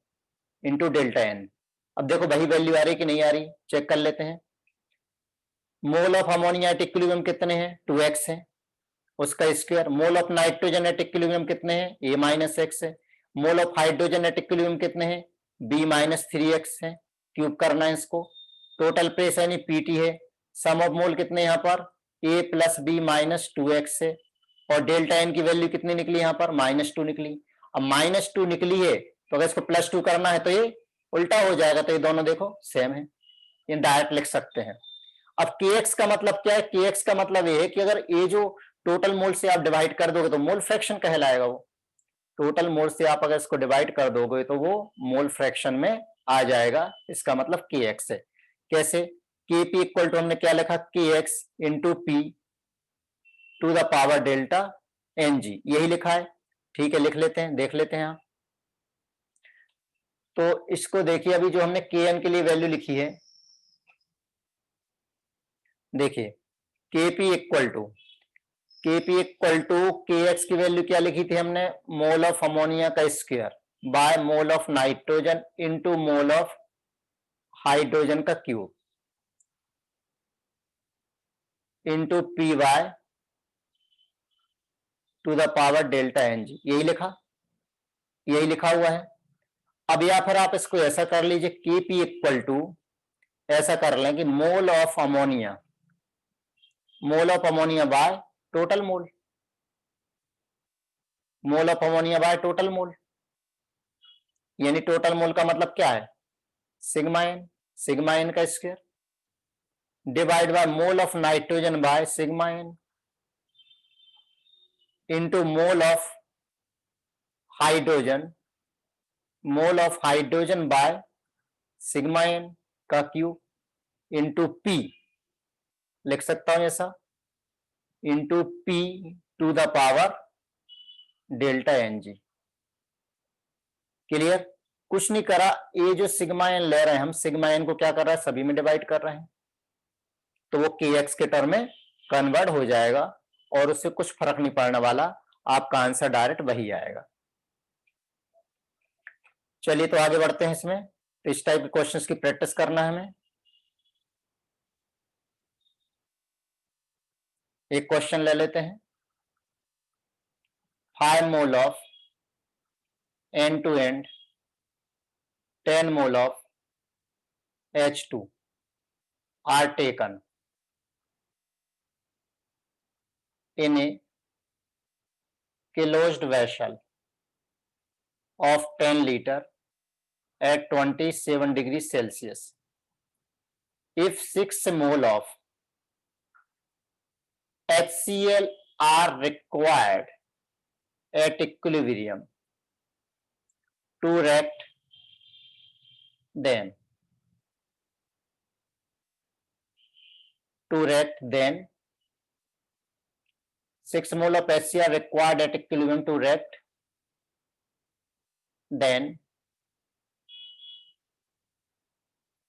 into delta N. अब देखो वही वैल्यू आ रही कि नहीं आ रही, चेक कर लेते हैं। मोल ऑफ अमोनिया एट इक्विलिब्रियम कितने हैं, 2x है, उसका square. Mole of nitrogen at equilibrium कितने हैं, a माइनस एक्स है। Mole of hydrogen at equilibrium कितने हैं, b माइनस 3x है, क्यूब करना है इसको। टोटल प्रेस यानी पीटी है। सम ऑफ मोल कितने यहाँ पर, a plus B minus 2x है, और डेल्टा एन की वैल्यू कितनी निकली यहाँ पर, -2 निकली। अब -2 निकली है तो अगर इसको +2 करना है तो ये उल्टा हो जाएगा, तो ये दोनों देखो सेम है, ये डायरेक्ट लिख सकते हैं। अब kx का मतलब क्या है, kx का मतलब ये है कि अगर ये जो टोटल मोल से आप डिवाइड कर दोगे तो मोल फ्रैक्शन कहलाएगा वो। टोटल मोल से आप अगर इसको डिवाइड कर दोगे तो वो मोल फ्रैक्शन में आ जाएगा, इसका मतलब kx है। कैसे, kp इक्वल टू हमने क्या लिखा, kx into P to the power delta N G, यही लिखा है। ठीक है, लिख लेते हैं, देख लेते हैं। तो इसको देखिए, अभी जो हमने के एन के लिए वैल्यू लिखी है, देखिए KP equal to k x की वैल्यू क्या लिखी थी हमने, मोल ऑफ अमोनिया का square by mole of nitrogen into mole of hydrogen का cube into P by to the power delta N G, यही लिखा हुआ है। अब या फिर आप इसको ऐसा कर लीजिए, के पी इक्वल टू ऐसा कर लें कि mole of ammonia by total mole, mole of ammonia by total mole, यानी टोटल मोल का मतलब क्या है, सिग्मा एन का square divide by mole of nitrogen by sigma N into mole of hydrogen by sigma N का cube into P, लिख सकता हूं ऐसा, into P to the power delta N G. Clear, कुछ नहीं करा, ये जो सिग्मा एन ले रहे हैं हम, सिग्मा एन को क्या कर रहा है, सभी में डिवाइड कर रहे हैं, तो वो के एक्स के टर्म में कन्वर्ट हो जाएगा और उससे कुछ फर्क नहीं पड़ने वाला, आपका आंसर डायरेक्ट वही आएगा। चलिए तो आगे बढ़ते हैं इसमें। तो इस टाइप के क्वेश्चंस की प्रैक्टिस करना है हमें। एक क्वेश्चन ले लेते हैं, 5 mole of and to and 10 mole of H2 are taken in a closed vessel of 10 liter at 27 degrees Celsius. If 6 mole of HCl are required at equilibrium to react, then 6 mole of HCl required at equilibrium to react, then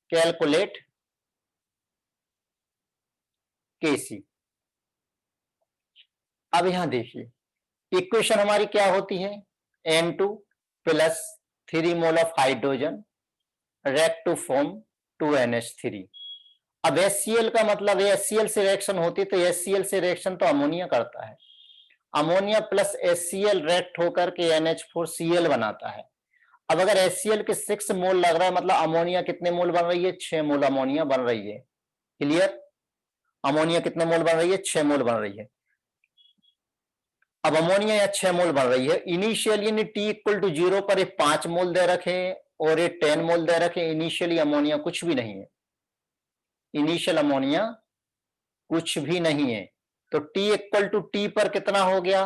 calculate Kc। अब यहां देखिए, equation हमारी क्या होती है, N2 plus 3 mole of hydrogen react to form 2NH3। अब HCl का मतलब है, HCl से रिएक्शन होती है, तो HCl से रिएक्शन तो अमोनिया करता है, अमोनिया प्लस HCl रिएक्ट होकर के NH4Cl बनाता है। अब अगर HCl के 6 मोल लग रहा है, मतलब अमोनिया कितने मोल बन रही है? 6 मोल अमोनिया बन रही है। क्लियर? अमोनिया कितने मोल बन रही है? 6 मोल बन रही है। अब अमोनिया या 6 मोल बन रही है। इनिशियली यानी T इक्वल टू 0 पर ये 5 मोल दे रखे और ये 10 मोल दे रखे। इनिशियली अमोनिया कुछ भी नहीं है, इनिशियल अमोनिया कुछ भी नहीं है। तो T इक्वल टू T पर कितना हो गया?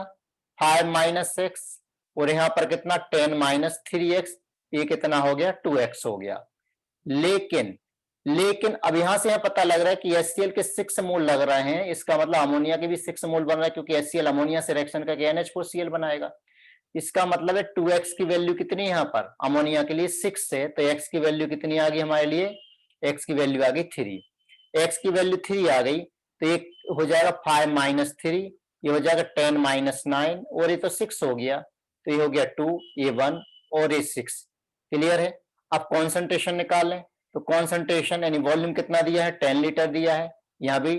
5 - 6 और यहां पर कितना? 10 - 3x, ये कितना हो गया? 2x हो गया। लेकिन अब यहां से यहां पता लग रहा है कि HCl के 6 मोल लग रहे हैं, इसका मतलब अमोनिया के भी 6 मोल बन रहा है, क्योंकि HCl अमोनिया से रिएक्शन करके NH4Cl बनाएगा। इसका मतलब है 2x की वैल्यू कितनी है? यहां पर अमोनिया के लिए 6 है, तो x की वैल्यू कितनी आ गई हमारे लिए? x की वैल्यू आ गई 3। x की वैल्यू 3 आ गई तो ये हो जाएगा 5 - 3, ये हो जाएगा 10 - 9 और ये तो 6 हो गया, तो ये हो गया 2, ये 1 और ये 6। क्लियर है? अब कॉन्सेंट्रेशन निकाल लें। तो कॉन्सेंट्रेशन यानी वॉल्यूम कितना दिया है? 10 लीटर दिया है। यहां भी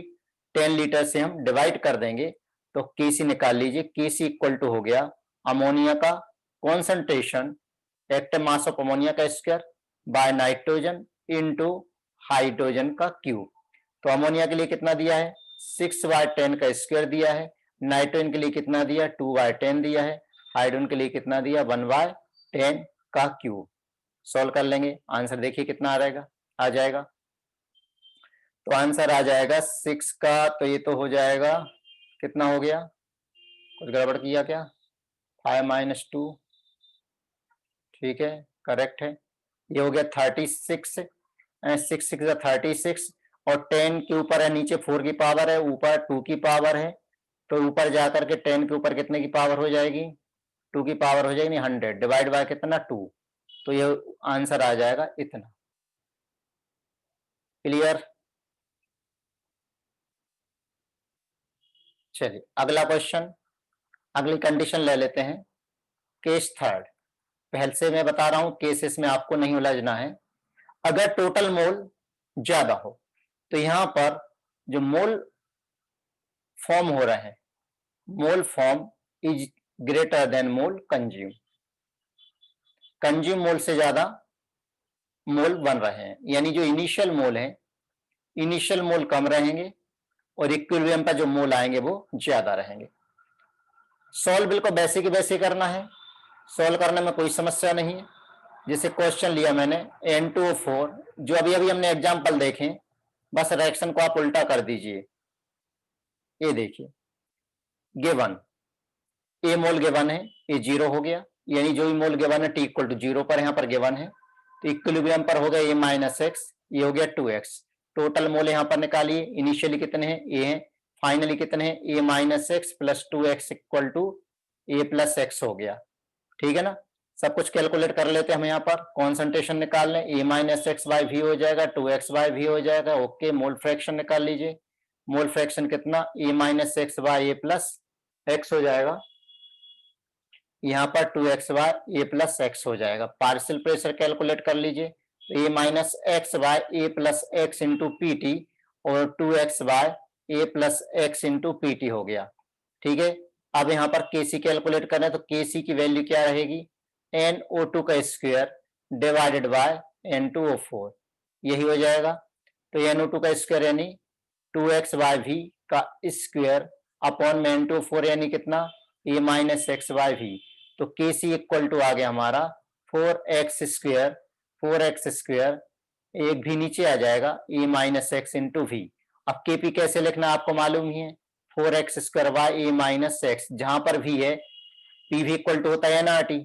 10 लीटर से हम डिवाइड कर देंगे तो केसी निकाल लीजिए। केसी इक्वल टू हो गया अमोनिया का concentration, active mass of ammonia का square by nitrogen into hydrogen का क्यूब। तो अमोनिया के लिए कितना दिया है? 6/10 का स्क्वायर दिया है। नाइट्रोजन के लिए कितना दिया? 2/10 दिया है। हाइड्रोजन के लिए कितना दिया? 1/10 का क्यूब। सॉल्व कर लेंगे, आंसर देखिए कितना आ जाएगा। तो आंसर आ जाएगा 6 का, तो ये तो हो जाएगा कितना हो गया? कुछ गड़बड़ किया क्या? 5 - 2, ठीक है, करेक्ट है। ये हो गया 36, 6 × 36 और 10 के ऊपर है, नीचे 4 की पावर है, ऊपर 2 की पावर है, तो ऊपर जाकर के 10 के ऊपर कितने की पावर हो जाएगी? 2 की पावर हो जाएगी 100 डिवाइड बाय कितना? 2। तो ये आंसर आ जाएगा इतना। क्लियर? चलिए अगला क्वेश्चन, अगली कंडीशन ले लेते हैं। केस थर्ड, पहले से मैं बता रहा हूं केसेस में आपको नहीं उलझना है। अगर टोटल मोल ज्यादा हो तो यहां पर जो मोल फॉर्म हो रहा है, mole form is greater than mole consume. Consume mole से ज्यादा मोल बन रहे हैं, यानी जो इनिशियल मोल है, इनिशियल मोल कम रहेंगे और इक्विलिब्रियम पर जो मोल आएंगे वो ज्यादा रहेंगे। सॉल्व बिल्कुल वैसे की वैसे करना है, सॉल्व करने में कोई समस्या नहीं है। जैसे क्वेश्चन लिया मैंने N2O4, जो अभी अभी हमने एग्जाम्पल देखे, बस रिएक्शन को आप उल्टा कर दीजिए। ये देखिए गिवन ए मोल गिवन है, ये 0 हो गया, यानी जो भी मोल गिवन है T इक्वल टू 0 पर यहाँ पर गिवन है, तो इक्विलिब्रियम पर हो गया A-X, ये हो गया 2x। टोटल मोल यहाँ पर निकालिए, इनिशियली कितने हैं? A हैं, फाइनली कितने हैं? A-X plus 2x equal to A प्लस x हो गया। ठीक है ना? सब कुछ कैलकुलेट कर लेते हैं हम, यहाँ पर कॉन्सेंट्रेशन निकाल लें। A-x/V हो जाएगा, 2x/V हो जाएगा। ओके, मोल फ्रैक्शन निकाल लीजिए। मोल फ्रैक्शन कितना? A-x/A प्लस x हो जाएगा, यहाँ पर 2x/A प्लस x हो जाएगा। पार्शियल प्रेशर कैलकुलेट कर लीजिए, तो A-x/A plus x into P और 2x/A plus x into P हो गया। ठीक है, अब यहाँ पर Kc कैलकुलेट करें तो Kc की वैल्यू क्या रहेगी? NO2 का स्क्वायर डिवाइडेड बाय N2O4, यही हो जाएगा। तो NO2 का स्क्वायर यानी 2x/V का स्क्वायर अपॉन में N2O4 यानी कितना? A-x/V। तो Kc इक्वल टू आ गया हमारा 4x स्क्वायर, 4x स्क्वायर, एक भी नीचे आ जाएगा, A-x इंटू V। अब Kp कैसे लिखना आपको मालूम ही है, 4x स्क्वायर बाय A-x, जहां पर भी है PV इक्वल टू होता है NRT,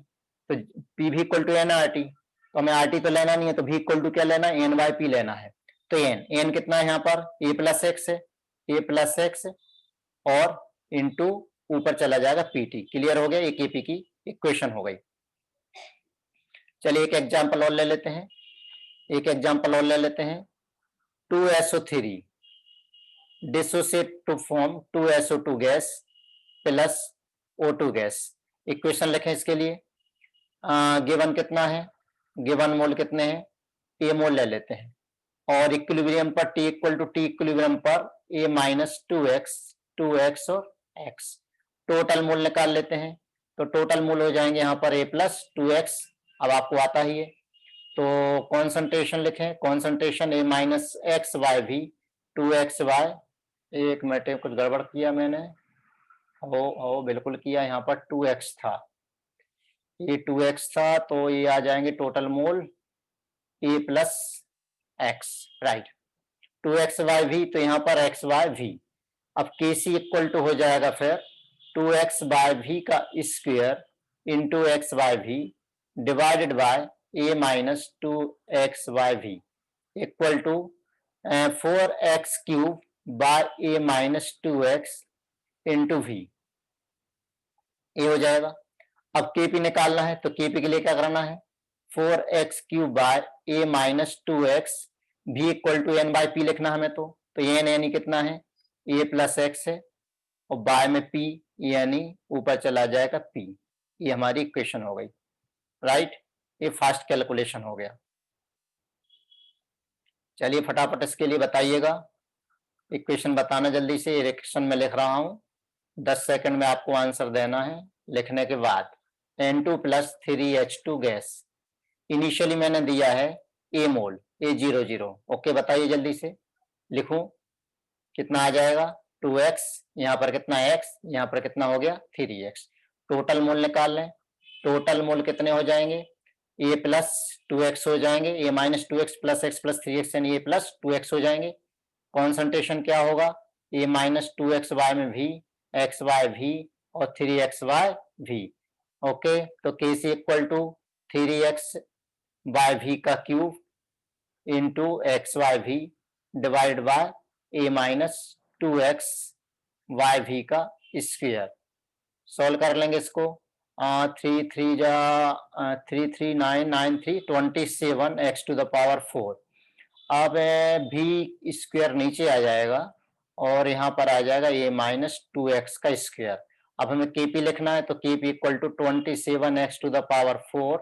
तो PV इक्वल टू NRT, तो हमें RT तो लेना नहीं है, तो V इक्वल टू क्या लेना है? N/P लेना है। तो n कितना है यहाँ पर? A प्लस एक्स है, A प्लस एक्स और इंटू ऊपर चला जाएगा PT। क्लियर हो गया? ये Kp की इक्वेशन हो गई। चलिए एक एग्जांपल और ले लेते हैं, एक एग्जांपल और ले लेते हैं। 2SO3 dissociate to form 2SO2 gas plus O2 gas. Equation लिखें इसके लिए। गिवन कितना है? गिवन मोल कितने हैं? A मोल ले लेते हैं और इक्विलिब्रियम पर T equal to T equilibrium पर A-2x, 2x और x। टोटल मोल निकाल लेते हैं, तो टोटल मोल हो जाएंगे यहाँ पर A प्लस 2x अब आपको आता ही है, तो कॉन्सेंट्रेशन लिखें, कॉन्सेंट्रेशन ए माइनस एक्स वाई भी 2xy, एक मिनट कुछ गड़बड़ किया मैंने, हो बिल्कुल किया, यहाँ पर 2x था, ये 2x था, तो ये आ जाएंगे टोटल मोल ए प्लस एक्स, राइट, 2xy भी, तो यहाँ पर xy भी, अब KC इक्वल टू हो जाएगा फिर 2x बाय भी का square into x by V divided by A minus 2xy V equal to 4x cube by A minus 2x into V, ये हो जाएगा। अब केपी निकालना है, तो केपी के लिए क्या करना है, 4x cube by A minus 2x V equal to N by P लिखना हमें, तो एन यानी कितना है, ए प्लस एक्स है, और बाय में पी यानी ऊपर चला जाएगा पी, ये हमारी इक्वेशन हो गई, राइट, ये फास्ट कैलकुलेशन हो गया। चलिए फटाफट इसके लिए बताइएगा, इक्वेशन बताना जल्दी से, इक्वेशन में लिख रहा हूं, 10 सेकंड में आपको आंसर देना है। लिखने के बाद N2 plus 3H2 gas, initially मैंने दिया है ए मोल A00, ओके, बताइए जल्दी से, लिखूं, कितना आ जाएगा 2x, यहाँ पर कितना x, यहाँ पर कितना हो गया 3x, टोटल मोल निकाल लें, टोटल मोल कितने हो जाएंगे, a प्लस 2x हो जाएंगे, a minus 2x plus x plus 3x यानी a प्लस 2x हो जाएंगे। कॉन्सेंट्रेशन क्या होगा, a माइनस 2xy में भी, xy भी और 3xy भी, ओके, तो KC equal to 3x by V का cube into XY V divide by a minus 2x Y V का स्क्वायर, सॉल्व कर लेंगे इसको, 3 3 27 एक्स टू द पावर 4, अब भी स्क्वायर नीचे आ जाएगा और यहाँ पर आ जाएगा ए माइनस 2x का स्क्वायर। अब हमें केपी लिखना है, तो KP equal to 27x to the power 4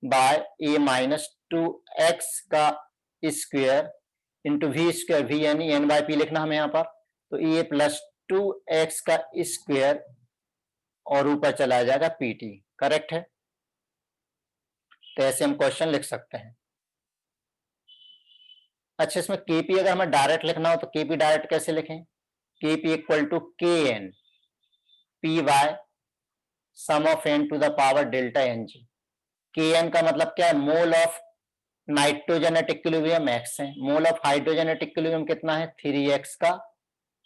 by A minus 2x का square into V square, V यानी एन बाय पी लिखना हमें यहाँ पर, तो ए प्लस 2x का स्क्वायर और ऊपर चला जाएगा पीटी, करेक्ट है, तो ऐसे हम क्वेश्चन लिख सकते हैं। अच्छा, इसमें केपी अगर हमें डायरेक्ट लिखना हो तो केपी डायरेक्ट कैसे लिखें, केपी इक्वल टू के n p by sum of n to the power delta N g, k n का मतलब क्या है, mole of nitrogen at equilibrium x है, mole of hydrogen at equilibrium कितना है 3x का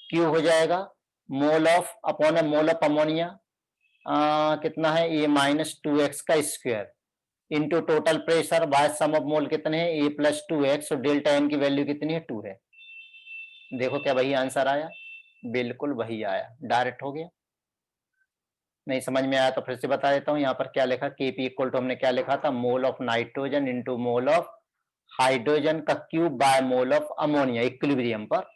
क्यू हो जाएगा, mole of upon mole of ammonia कितना है ए माइनस 2x का square into total pressure by sum of mole कितने हैं ए प्लस 2x और डेल्टा एन की वैल्यू कितनी है 2 है। देखो क्या वही आंसर आया, बिल्कुल वही आया, डायरेक्ट हो गया। नहीं समझ में आया तो फिर से बता देता हूँ, यहाँ पर क्या लिखा, केपी इक्वल टू हमने क्या लिखा था, mole of nitrogen into mole of hydrogen का cube by mole of ammonia equilibrium पर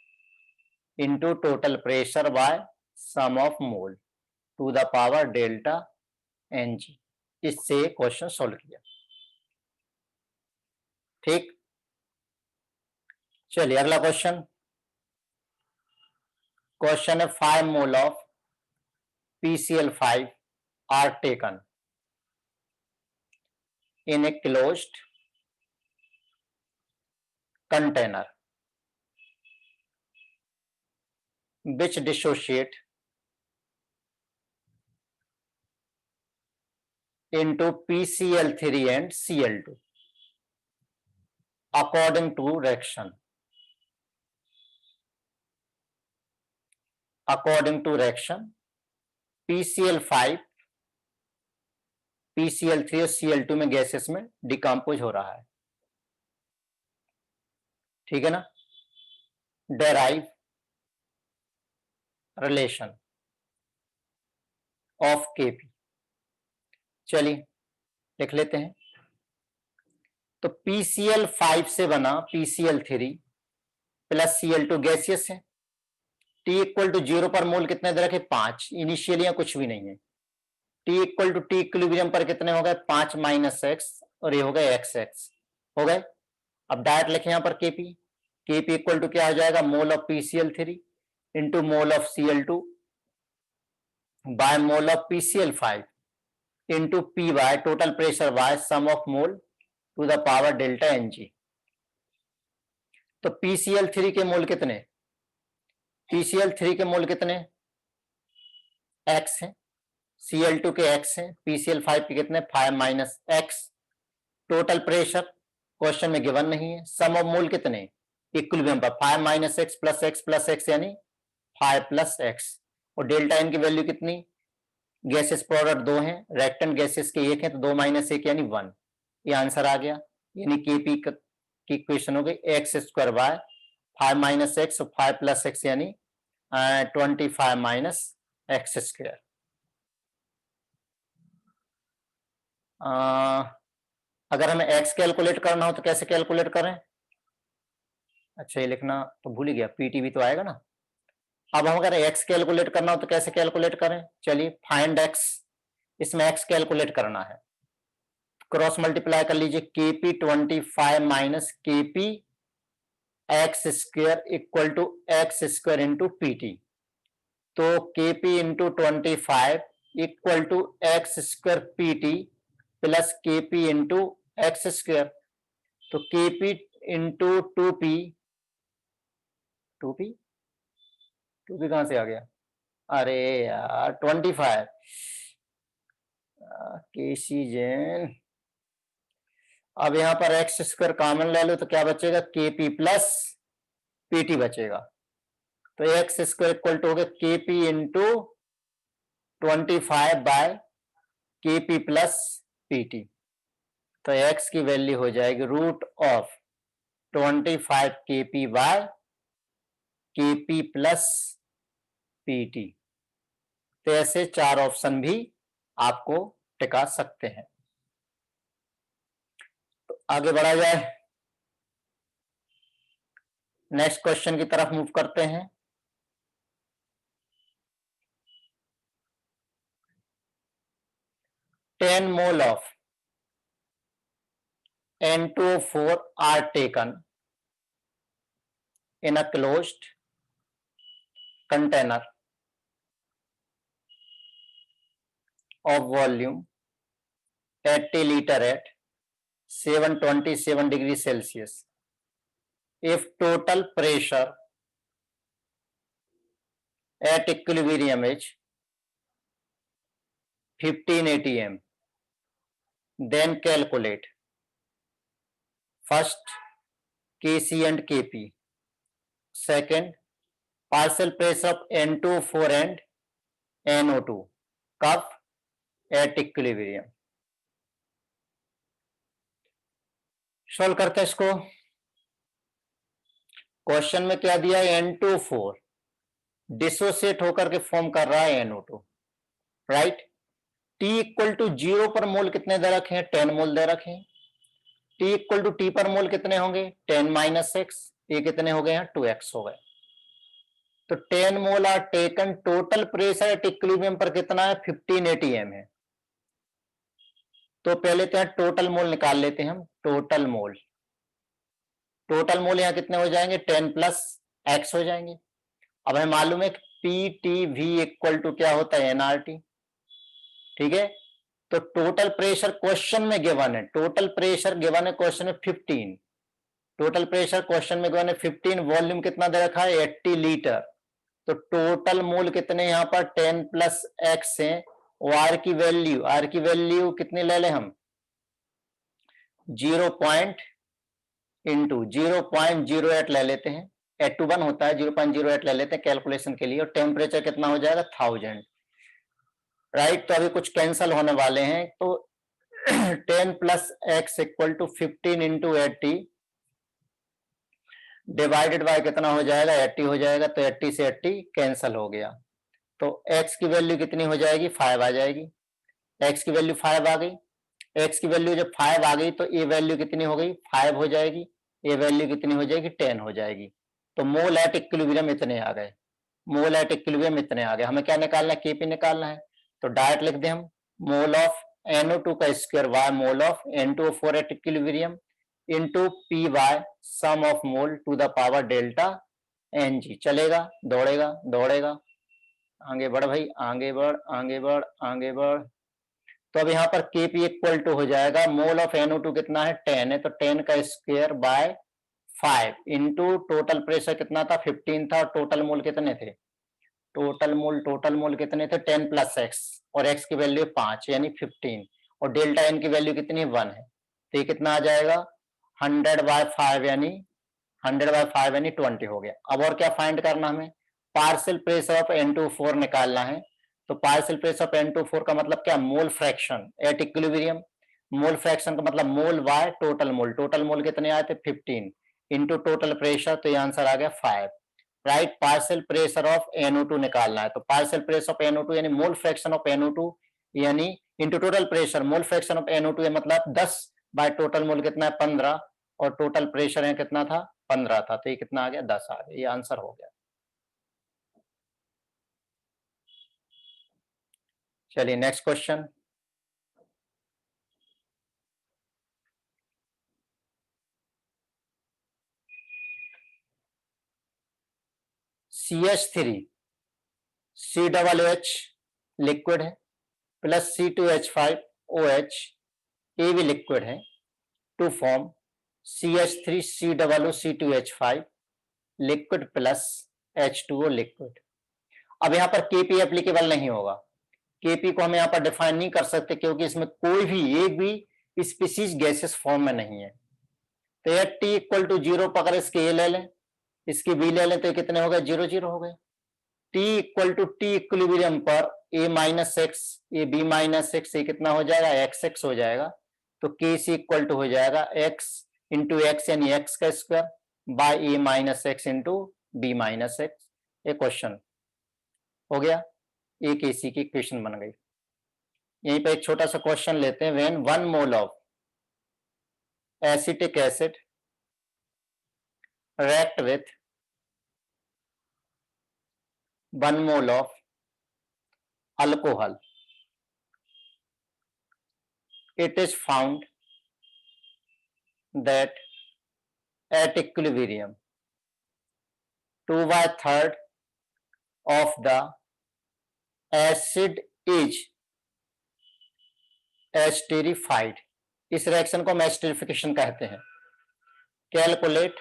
into total pressure by sum of mole to the power delta N g, इससे क्वेश्चन सोल्व किया, ठीक। चलिए अगला क्वेश्चन, क्वेश्चन है 5 mole of PCl5 are taken in a closed container which dissociate into PCl3 and Cl2 according to reaction. According to reaction, PCl5 PCl3 और Cl2 में gases में decompose हो रहा है, ठीक है ना, डेराइव रिलेशन ऑफ केपी, चलिए लिख लेते हैं। तो PCl5 से बना PCl3 प्लस Cl2 गैसियस है, T इक्वल टू 0 पर मोल कितने दे रखे 5, इनिशियली यहाँ कुछ भी नहीं है, T equal to T equilibrium पर कितने हो गए 5 माइनस एक्स और ये हो गए एक्स एक्स हो गए। अब डायरेक्ट लिखे यहाँ पर केपी, केपी इक्वल टू क्या हो जाएगा, mole of PCl3 into mole of Cl2 by mole of PCl5 into P by total pressure by sum of mole to the power delta N G. तो PCl3 के mole कितने, PCl3 के mole कितने x है, Cl2 के x है, PCl5 के कितने 5 minus x। Total pressure question में गिवन नहीं है। सम ऑफ मोल कितने इक्विलिब्रियम पर 5 माइनस एक्स प्लस एक्स यानी 5 प्लस एक्स। और डेल्टा एन की वैल्यू कितनी, गैसेस प्रोडक्ट 2 हैं, रिएक्टेंट गैसेस के 1 है, तो 2 माइनस 1 यानी 1। ये आंसर आ गया। यानी केपी की इक्वेशन हो गई x square bye 5 minus x और 5 प्लस एक्स यानी 25 माइनस एक्स स्क्वायर। अगर हमें x कैलकुलेट करना हो तो कैसे कैलकुलेट करें, अच्छा ये लिखना तो भूल ही गया, पीटी भी तो आएगा ना। अब हम अगर x कैलकुलेट करना हो तो कैसे कैलकुलेट करें, चलिए फाइंड x, इसमें x कैलकुलेट करना है, क्रॉस मल्टीप्लाई कर लीजिए, KP 25 minus KP x square equal to x square into PT. तो KP into 25 equal to x square PT plus KP into x square. तो केपी इंटू 2p, 2p कहां से आ गया, अरे यार 25 केसी जैन। अब यहां पर एक्स स्क्वायर कॉमन ले लो तो क्या बचेगा, केपी प्लस पीटी बचेगा। तो एक्स स्क्वायर इक्वल टू हो गया KP into 25 by KP plus PT. तो x की वैल्यू हो जाएगी root of 25 KP by KP plus PT. तो ऐसे 4 ऑप्शन भी आपको टिका सकते हैं। तो आगे बढ़ा जाए, नेक्स्ट क्वेश्चन की तरफ मूव करते हैं। Ten mole of N2O4 are taken in a closed container of volume 80 liter at 727 degrees Celsius if total pressure at equilibrium is 15 atm, then calculate first Kc and Kp, second partial pressure of N2O4 and NO2 कब at equilibrium। Solve करते हैं इसको। Question में क्या दिया है, N2O4 dissociate होकर के फॉर्म कर रहा है NO2, right. T equal to 0 पर मोल कितने दे रखे हैं, 10 मोल दे रखे हैं। T इक्वल टू T पर मोल कितने होंगे 10 माइनस एक्स, ये कितने हो गए हैं 2x हो गए। तो 10 mole are taken, total pressure at equilibrium पर कितना है 15 atm है। तो पहले तो टोटल मोल निकाल लेते हैं हम, टोटल मोल यहां कितने हो जाएंगे 10 प्लस एक्स हो जाएंगे। अब हमें मालूम है PTV इक्वल टू क्या होता है NRT, ठीक है। तो टोटल प्रेशर क्वेश्चन में गिवन है, टोटल प्रेशर गिवन है क्वेश्चन में 15, टोटल प्रेशर क्वेश्चन में गिवन है 15, वॉल्यूम कितना दे रखा है 80 लीटर। तो टोटल मोल कितने यहां पर 10 प्लस एक्स है। आर की वैल्यू कितनी ले लें हम 0.08 ले लेते हैं, 821 होता है, 0.08 ले लेते हैं कैलकुलेशन के लिए। और टेम्परेचर कितना हो जाएगा 1000, राइट। तो अभी कुछ कैंसल होने वाले हैं, तो 10 plus x equal to 15 into 80 divided by कितना हो जाएगा 80 हो जाएगा। तो 80 से 80 कैंसल हो गया, तो x की वैल्यू कितनी हो जाएगी 5 आ जाएगी। x की वैल्यू 5 आ गई, x की वैल्यू जब 5 आ गई तो ये वैल्यू कितनी हो गई 5 हो जाएगी, ये वैल्यू कितनी हो जाएगी 10 हो जाएगी। तो मोल एट इक्विलिब्रियम इतने आ गए, मोल एट इक्विलिब्रियम इतने आ गए। हमें क्या निकालना है केपी निकालना है। तो डायरेक्ट लिख दें हम मोल ऑफ NO2 का square by mole of N2O4 at equilibrium into P by sum of mole to the power delta NG। चलेगा, दौड़ेगा, आगे बढ़ भाई, आगे बढ़, आगे बढ़, आगे बढ़। तो अब यहाँ पर Kp इक्वल टू हो जाएगा मोल ऑफ NO2 कितना है 10 है, तो 10 का square bye 5 into total pressure कितना था 15 था, और टोटल मोल कितने थे, टोटल मोल कितने थे 10 प्लस एक्स, और एक्स की वैल्यू 5 यानी 15, और डेल्टा एन की वैल्यू कितनी 1 है, तो ये कितना आ जाएगा 100/5 यानी 100/5 यानी 20 हो गया। अब और क्या फाइंड करना हमें, पार्शियल प्रेशर ऑफ N24 निकालना है। तो पार्शियल प्रेशर ऑफ N24 का मतलब क्या, mole fraction at equilibrium, mole fraction का मतलब mole by total mole, total mole कितने आए थे 15 इंटू टोटल प्रेशर, तो ये आंसर आ गया 5, right. Partial pressure of NO2 निकालना है, तो पार्शियल प्रेशर ऑफ NO2 यानी मोल फ्रैक्शन ऑफ NO2 यानी into total pressure, mole fraction of NO2 मतलब 10 बाय टोटल मोल कितना है 15, और टोटल प्रेशर है कितना था 15 था, तो ये कितना आ गया 10 आ गया, ये आंसर हो गया। चलिए next question, CH3 COOH liquid है प्लस C2H5OH ये भी लिक्विड है, to form CH3 COOC2H5 liquid plus H2O liquid. अब यहाँ पर Kp एप्लीकेबल नहीं होगा, Kp को हम यहाँ पर डिफाइन नहीं कर सकते क्योंकि इसमें कोई भी एक भी स्पीसीज गैसेस फॉर्म में नहीं है। तो यह T इक्वल टू 0 पकड़ इसके ए ले लें, इसकी बी ले लें, तो कितने हो गए 0 0 हो गए। T equal to T equilibrium पर a minus X A B minus X, ये कितना हो जाएगा एक्स एक्स हो जाएगा, तो के सी इक्वल टू हो जाएगा एक्स इंटू एक्स यानी एक्स का square by A minus x into B minus X. ये क्वेश्चन हो गया, एक एसी की इक्वेशन बन गई। यहीं पे एक छोटा सा क्वेश्चन लेते हैं, when 1 mole of acetic acid react with 1 mole of alcohol, it is found that at equilibrium 2/3 of the acid is esterified। इस रिएक्शन को हम एस्टेरिफिकेशन कहते हैं। Calculate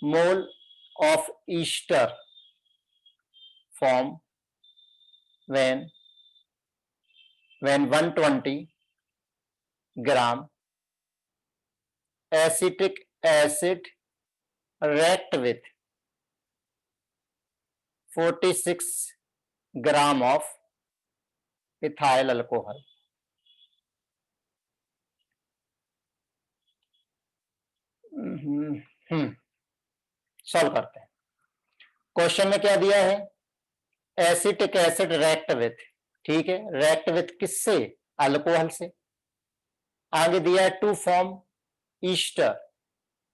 mole of Easter form when 120 gram acetic acid react with 46 gram of ethyl alcohol। Solve करते हैं। Question में क्या दिया है, एसिटिक एसिड रिएक्ट विथ, ठीक है, रिएक्ट विथ किससे, अल्कोहल से। आगे दिया है टू फॉर्म ईस्टर,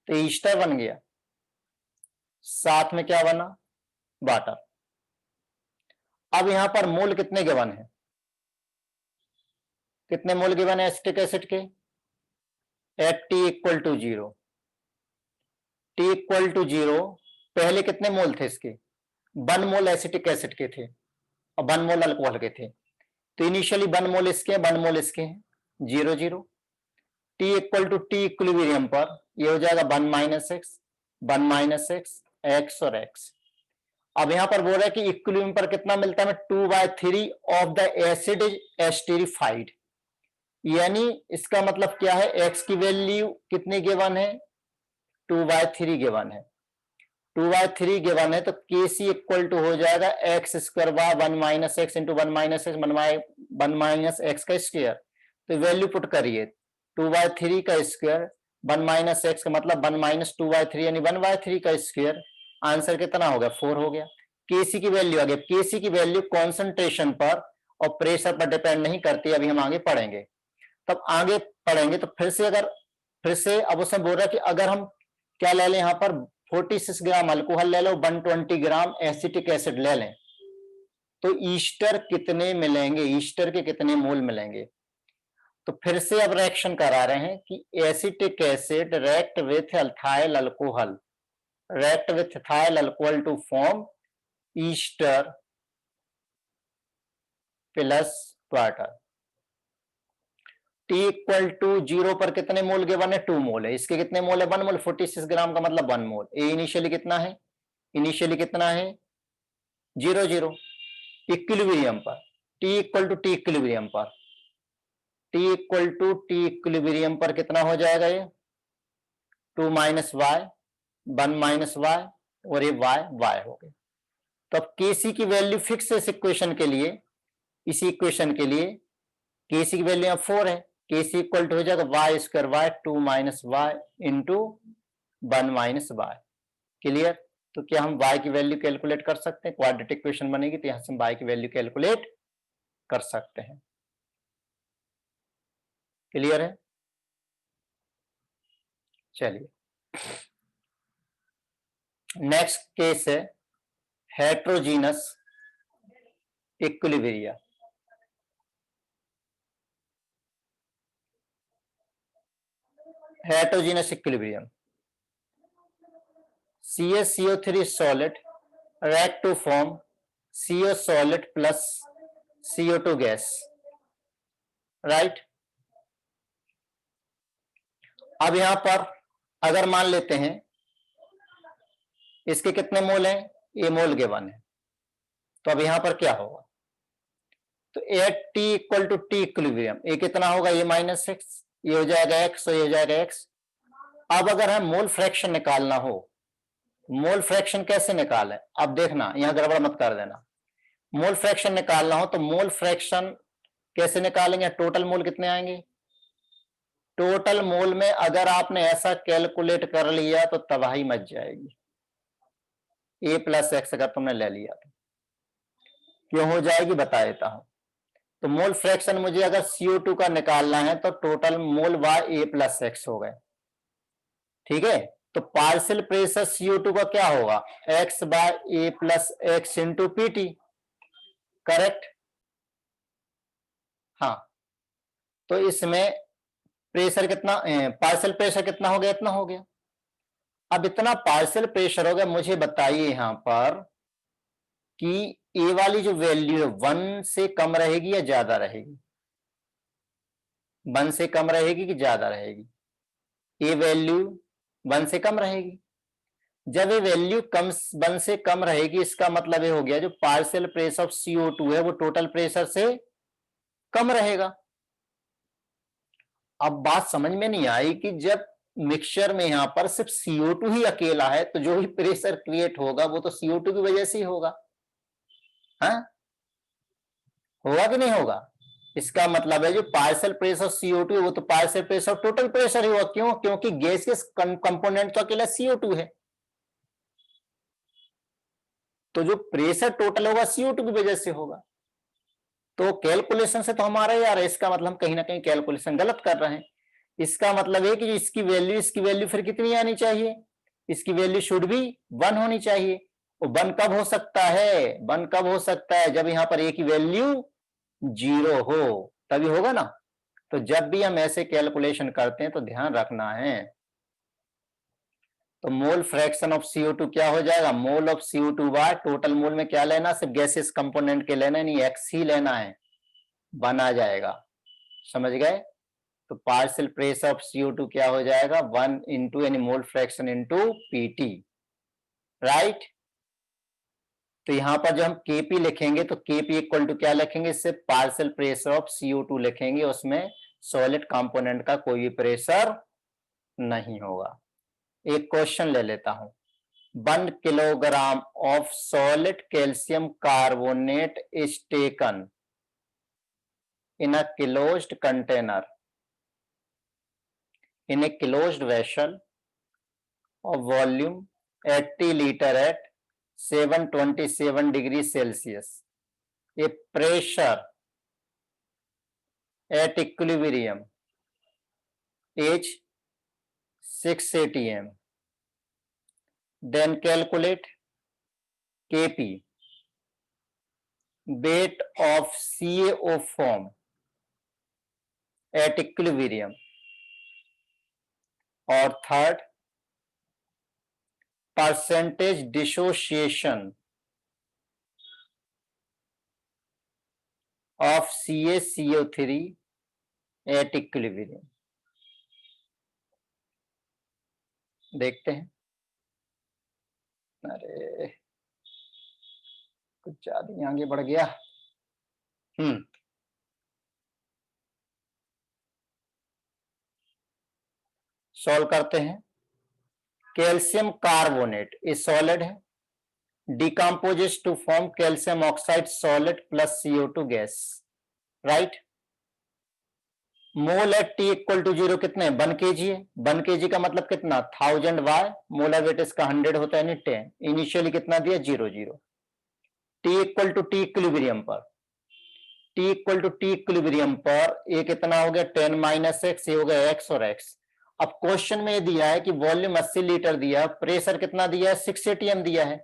तो ईस्टर बन गया, साथ में क्या बना वाटर। अब यहां पर मोल कितने गिवन है, कितने मोल गिवन है एसिटिक एसिड के, at T equal to 0, T equal to 0 पहले कितने मोल थे इसके, 1 मोल एसिटिक एसिड के थे और 1 मोल अल्कोहल के थे। तो इनिशियली 1 मोल इसके 1 मोल इसके हैं, 0 0। T equal to T equilibrium पर ये हो जाएगा 1 minus X, 1 minus X, X और एक्स। अब यहां पर बोल रहा है कि इक्विलिब्रियम पर कितना मिलता है, 2/3 of the acid is esterified, यानी इसका मतलब क्या है, एक्स की वैल्यू कितनी गिवन है 2/3 गिवन है, 2/3 गिवन है, तो के सी इक्वल टू हो जाएगा x square by 1 minus x into 1 minus X 1 minus x का स्क्वायर। तो वैल्यू पुट करिए 2/3 का स्क्वायर 1 माइनस एक्स का मतलब 1 माइनस 2/3 यानी 1/3 का स्क्वायर, आंसर कितना हो गया 4 हो गया। केसी की वैल्यू आ गई, केसी की वैल्यू कॉन्सेंट्रेशन पर और प्रेशर पर डिपेंड नहीं करती, अभी हम आगे पढ़ेंगे। तब आगे पढ़ेंगे तो फिर से अब उसमें बोल रहा है कि अगर हम क्या ले लें, यहां पर 46 ग्राम अल्कोहल ले लो, 120 ग्राम एसिटिक एसिड ले लें, तो ईस्टर कितने मिलेंगे, ईस्टर के कितने मोल मिलेंगे। तो फिर से अब रिएक्शन करा रहे हैं कि acetic acid react with ethyl alcohol, react with ethyl alcohol to form ester plus water. T equal to 0 पर कितने मोल गिवन है? 2 मोल है। इसके कितने मोल है? 1 मोल। 46 ग्राम का मतलब 1 मोल। ए इनिशियली कितना है? इनिशियली कितना है? 0 इक्विलिब्रियम पर t equal to T equilibrium पर t equal to T equilibrium पर कितना हो जाएगा? ये 2 माइनस वाई, 1 माइनस वाई, और ये वाई वाई हो गया। तो अब केसी की वैल्यू फिक्स है इस इक्वेशन के लिए, इसी इक्वेशन के लिए केसी की वैल्यू 4 है। केसी इक्वल टू हो जाएगा Y square Y 2 minus Y into 1 minus Y. Clear? तो क्या हम y की वैल्यू कैलकुलेट कर सकते हैं? क्वाड्रेटिक इक्वेशन बनेगी तो यहां से हम y की वैल्यू कैलकुलेट कर सकते हैं। क्लियर है? चलिए नेक्स्ट केस है heterogeneous equilibria. Heterogeneous equilibrium, CaCO3 solid react to form CO solid plus CO2 gas, right? अब यहां पर अगर मान लेते हैं इसके कितने मोल हैं? ए मोल गिवन है। तो अब यहां पर क्या होगा? तो at T equal to T equilibrium a कितना होगा? ए माइनस एक्स, ये हो जाएगा एक्स और ये हो जाएगा एक्स। अब अगर हम मोल फ्रैक्शन निकालना हो, मोल फ्रैक्शन कैसे निकालें? अब देखना, यहां गड़बड़ मत कर देना। मोल फ्रैक्शन निकालना हो तो मोल फ्रैक्शन कैसे निकालेंगे? टोटल मोल कितने आएंगे? टोटल मोल में अगर आपने ऐसा कैलकुलेट कर लिया तो तबाही मच जाएगी। ए प्लस एक्स अगर तुमने ले लिया तो क्यों हो जाएगी बता देता हूं। तो मोल फ्रैक्शन मुझे अगर CO2 का निकालना है तो टोटल मोल वाई ए प्लस एक्स हो गए। ठीक है? तो पार्शियल प्रेशर CO2 का क्या होगा? X by A plus x into PT. Correct? हाँ, तो इसमें प्रेशर कितना, पार्शियल प्रेशर कितना हो गया? इतना हो गया। अब इतना पार्शियल प्रेशर हो गया, मुझे बताइए यहां पर कि ए वाली जो वैल्यू है 1 से कम रहेगी या ज्यादा रहेगी? 1 से कम रहेगी कि ज्यादा रहेगी? ए वैल्यू 1 से कम रहेगी। जब ये वैल्यू 1 से कम रहेगी इसका मतलब ये हो गया जो पार्शियल प्रेशर ऑफ CO2 है वो टोटल प्रेशर से कम रहेगा। अब बात समझ में नहीं आई कि जब मिक्सचर में यहां पर सिर्फ CO2 ही अकेला है तो जो भी प्रेशर क्रिएट होगा वो तो CO2 की वजह से ही होगा। हाँ, होगा कि नहीं होगा? इसका मतलब है जो पार्शियल प्रेशर CO2 है वो तो पार्शियल प्रेशर टोटल प्रेशर ही होगा। क्यों? क्योंकि गैस के कंपोनेंट तो अकेला CO2 है। तो जो प्रेशर टोटल होगा CO2 की वजह से होगा। तो कैलकुलेशन से तो हमारा यार इसका मतलब हम कहीं ना कहीं कैलकुलेशन गलत कर रहे हैं। इसका मतलब है कि इसकी वैल्यू फिर कितनी आनी चाहिए? इसकी वैल्यू शुड भी 1 होनी चाहिए। और 1 कब हो सकता है? 1 कब हो सकता है? जब यहां पर ए की वैल्यू 0 हो, तभी होगा ना। तो जब भी हम ऐसे कैलकुलेशन करते हैं तो ध्यान रखना है। तो मोल फ्रैक्शन ऑफ CO2 क्या हो जाएगा? Mole of CO2 bye total मोल में क्या लेना? सिर्फ गैसेस कंपोनेंट के लेना नहीं, एक्स ही लेना है, बना जाएगा। समझ गए? तो पार्शियल प्रेशर ऑफ CO2 क्या हो जाएगा? 1 इंटू यानी mole fraction into PT, right? तो यहां पर जो हम KP लिखेंगे तो KP इक्वल टू क्या लिखेंगे? इससे पार्शियल प्रेशर ऑफ CO2 लिखेंगे, उसमें सॉलिड कंपोनेंट का कोई प्रेशर नहीं होगा। एक क्वेश्चन ले लेता हूं। 1 kilogram of solid calcium carbonate is taken in a closed container in a closed vessel of volume 80 liter at 727 degrees Celsius. A pressure at equilibrium is 6 atm. Then calculate Kp, weight of CaO form at equilibrium. और third, percentage dissociation of CaCO3 at equilibrium. देखते हैं। अरे कुछ ज्यादा ही आगे बढ़ गया। Solve करते हैं। कैल्शियम कार्बोनेट इज सॉलिड है, decomposes to form calcium oxide solid plus CO2 gas, right? Mole at T equal to 0 कितने 1 kg है। 1 kg का मतलब कितना 1000 वाई, मोलर वेट इसका 100 होता है, यानी 10। इनिशियली कितना दिया 0 T equal to T equilibrium पर, t equal to T equilibrium पर ये कितना हो गया 10 माइनस एक्स, ये हो गया एक्स और एक्स। अब क्वेश्चन में दिया है कि वॉल्यूम 80 लीटर दिया, प्रेशर कितना दिया है 6 atm दिया है,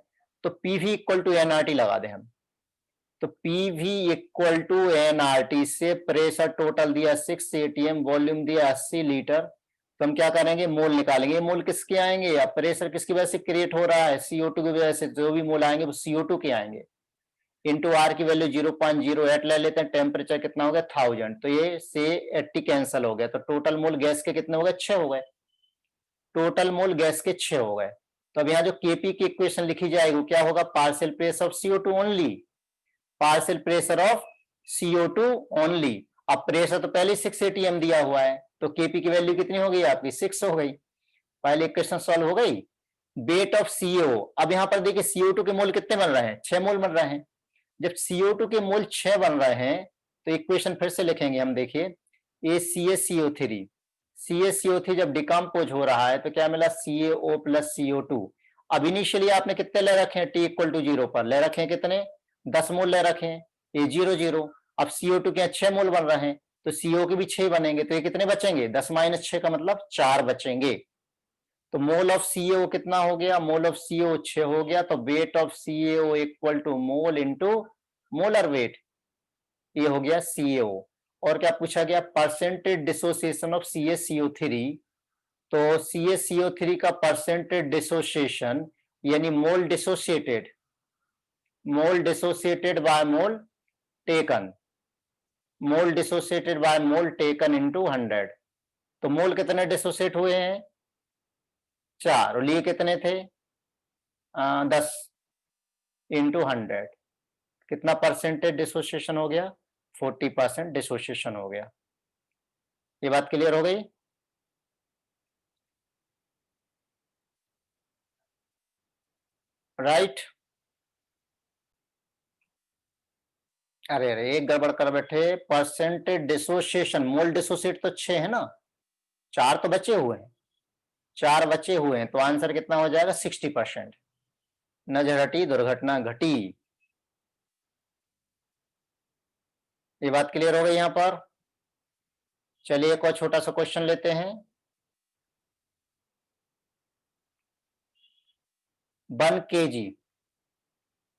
तो पीवी इक्वल टू एनआरटी लगा दे हम। तो पीवी इक्वल टू एनआरटी से प्रेशर टोटल दिया 6 atm, वॉल्यूम दिया 80 लीटर, तो हम क्या करेंगे मोल निकालेंगे। मोल किसके आएंगे या प्रेशर किसकी वजह से क्रिएट हो रहा है CO2 की वजह से, जो भी मोल आएंगे वो CO2 के आएंगे। इंटू आर की वैल्यू 0.08 ले लेते हैं, टेम्परेचर कितना हो गया 1000, तो ये से 80 कैंसिल हो गया, तो टोटल मोल गैस के कितने हो गए 6 हो गए। टोटल मोल गैस के 6 हो गए। तो अब यहाँ जो केपी की इक्वेशन लिखी जाएगी क्या होगा, partial pressure of CO2 only, partial pressure of CO2 only. अब प्रेशर तो पहले 6 atm दिया हुआ है, तो केपी की वैल्यू कितनी हो गई आपकी 6 हो गई। पहले इक्वेशन सॉल्व हो गई। वेट ऑफ CO, अब यहाँ पर देखिए CO2 के मोल कितने बन रहे हैं 6 मोल बन रहे हैं। जब CO2 के मोल 6 बन रहे हैं तो इक्वेशन फिर से लिखेंगे हम, देखिए ACaCO3, CaCO3 जब डिकम्पोज हो रहा है तो क्या मिला CaO प्लस CO2। अब इनिशियली आपने कितने ले रखे हैं टी इक्वल टू 0 पर ले रखे हैं कितने 10 मोल ले रखे हैं, ये 0 अब CO2 के 6 मोल बन रहे हैं तो CO के भी 6 बनेंगे, तो ये कितने बचेंगे 10 माइनस 6 का मतलब 4 बचेंगे। तो मोल ऑफ CaO कितना हो गया, मोल ऑफ CaO 6 हो गया, तो weight of CaO equal to mole into molar weight, ये हो गया CaO। और क्या पूछा गया परसेंटेज डिसोसिएशन ऑफ CaCO3, तो CaCO3 का परसेंटेज डिसोसिएशन यानी mole dissociated, mole dissociated by mole taken, mole dissociated by mole taken into 100। तो मोल कितने डिसोसिएट हुए हैं 4, और लिए कितने थे 10 इंटू 100, कितना परसेंटेज डिसोसिएशन हो गया 40% डिसोसिएशन हो गया। ये बात क्लियर हो गई। राइट। अरे अरे एक गड़बड़ कर बैठे, परसेंटेज डिसोसिएशन, मोल डिसोसिएट तो 6 है ना, 4 तो बचे हुए हैं, 4 बचे हुए हैं, तो आंसर कितना हो जाएगा 60%। नजर हटी दुर्घटना घटी। ये बात क्लियर हो गई यहां पर। चलिए एक और छोटा सा क्वेश्चन लेते हैं। 1 kg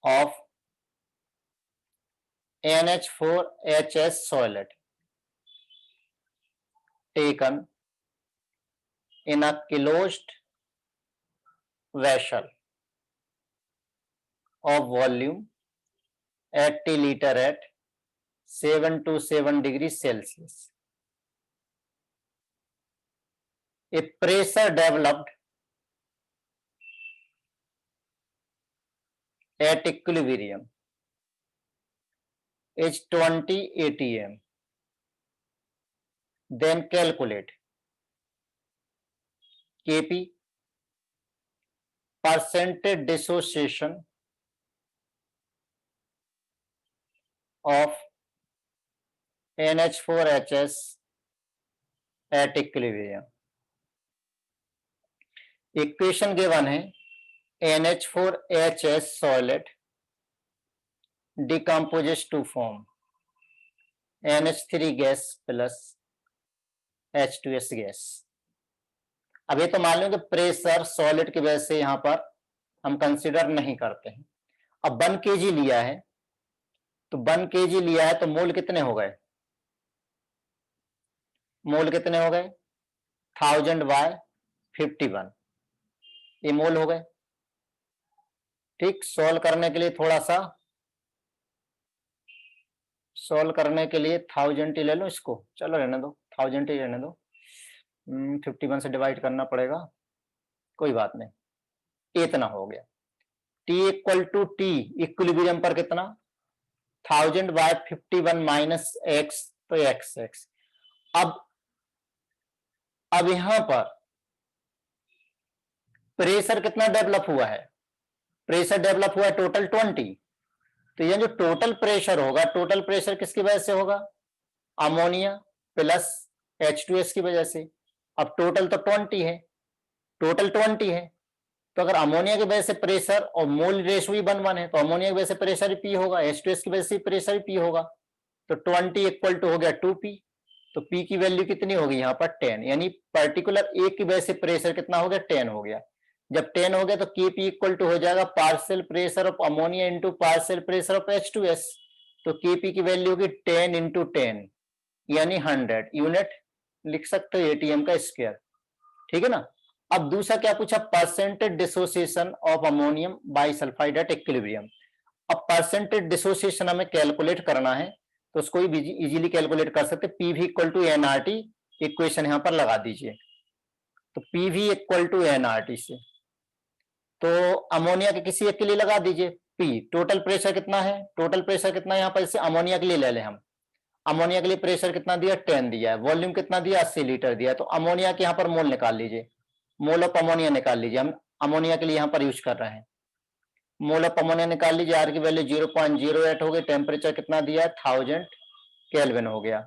of NH4HS solid taken in a closed vessel of volume 80 liter at 727 degrees Celsius. A pressure developed at equilibrium is 20 atm. Then calculate Kp, percentage dissociation of NH4HS at equilibrium. Equation given है NH4HS solid decomposes to form NH3 gas plus H2S gas। अब ये तो मान लो कि pressure solid की वजह से यहां पर हम कंसीडर नहीं करते हैं। अब 1 kg लिया है, तो 1 kg लिया है तो मोल कितने हो गए, मोल कितने हो गए 1000 बाय 51, ये मोल हो गए। ठीक, सॉल्व करने के लिए थोड़ा सा, सॉल्व करने के लिए 1000 ही ले लो इसको, चलो रहने दो 1000 ही रहने दो, 51 से डिवाइड करना पड़ेगा, कोई बात नहीं, इतना हो गया। T equal to T equilibrium पर कितना 1000 बाय 51 माइनस एक्स, तो एक्स। अब यहां पर प्रेशर कितना डेवलप हुआ है, प्रेशर डेवलप हुआ है टोटल 20, तो ये जो टोटल प्रेशर होगा, टोटल प्रेशर किसकी वजह से होगा, अमोनिया प्लस H2S की वजह से। अब टोटल तो 20 है, टोटल 20 है, तो अगर अमोनिया की वजह से प्रेशर और मोल रेशो भी 1:1 है, तो अमोनिया की वजह से प्रेशर पी होगा, H2S की वजह से प्रेशर पी होगा, तो 20 इक्वल टू हो गया 2P, तो P की वैल्यू कितनी होगी यहाँ पर 10, यानी पर्टिकुलर एक की वजह से प्रेशर कितना हो गया 10 हो गया। जब 10 हो गया तो Kp इक्वल टू हो जाएगा partial pressure of ammonia into partial pressure of H2S, तो Kp की वैल्यू होगी 10 इंटू 10 यानी 100 यूनिट, लिख सकते हो ATM का स्क्वायर, ठीक है ना। अब दूसरा क्या पूछा, percentage dissociation of ammonium bisulphide at equilibrium. अब परसेंटेज डिसोसिएशन हमें कैलकुलेट करना है, तो उसको इजीली कैलकुलेट कर सकते, PV equal to NRT, equation यहां पर लगा दीजिए, तो पीवी इक्वल टू एनआरटी से, तो अमोनिया के किसी एक के लिए लगा दीजिए पी, टोटल प्रेशर कितना है, टोटल प्रेशर कितना है यहाँ पर, इससे अमोनिया के लिए ले लें हम, अमोनिया के लिए प्रेशर कितना दिया 10 दिया है, वॉल्यूम कितना दिया 80 लीटर दिया है, तो अमोनिया के यहाँ पर मोल निकाल लीजिए, मोल ऑफ अमोनिया निकाल लीजिए, हम अमोनिया के लिए यहाँ पर यूज कर रहे हैं, मोल ऑफ अमोनिया निकाल लीजिए, आर की वैल्यू 0.08 हो गई, टेम्परेचर कितना दिया है 1000 केल्विन हो गया,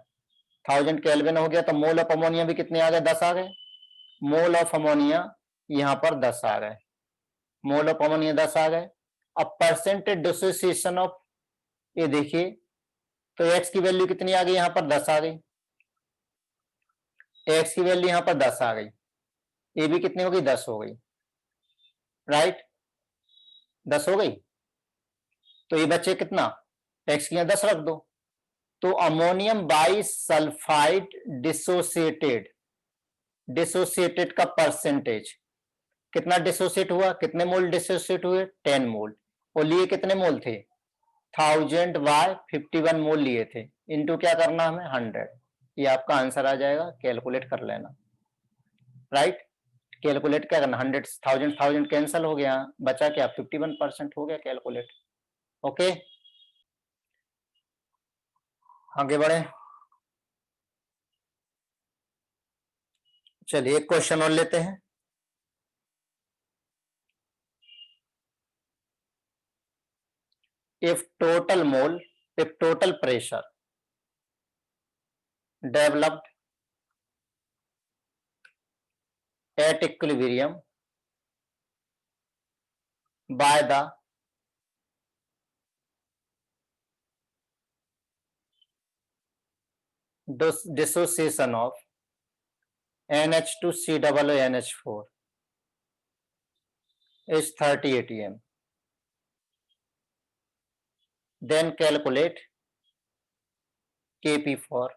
1000 केल्विन हो गया, तो मोल ऑफ अमोनिया भी कितने आ गए 10 आ गए, मोल ऑफ अमोनिया यहाँ पर 10 आ गए, मोल ऑफ अमोनिया 10 आ गए। अब परसेंटेज डिसोसिएशन ऑफ, ये देखिए, तो एक्स की वैल्यू कितनी आ गई यहाँ पर 10 आ गई, एक्स की वैल्यू यहाँ पर 10 आ गई, ये भी कितनी हो गई 10 हो गई, राइट 10 हो गई, तो ये बच्चे कितना, एक्स की यहाँ 10 रख दो, तो अमोनियम बाई सल्फाइड डिसोसिएटेड का परसेंटेज कितना डिसोसिएट हुआ, कितने मोल डिसोसिएट हुए 10 मोल, और लिए कितने मोल थे 1000 बाय 51 मोल लिए थे, इनटू क्या करना हमें 100, ये आपका आंसर आ जाएगा, कैलकुलेट कर लेना, राइट, कैलकुलेट क्या करना, 100 1000 कैंसिल हो गया, बचा क्या 51% हो गया कैलकुलेट, ओके आगे बढ़े, चलिए एक क्वेश्चन और लेते हैं। if total pressure developed at equilibrium by the dissociation of NH2COONH4 is 30 atm, then calculate Kp for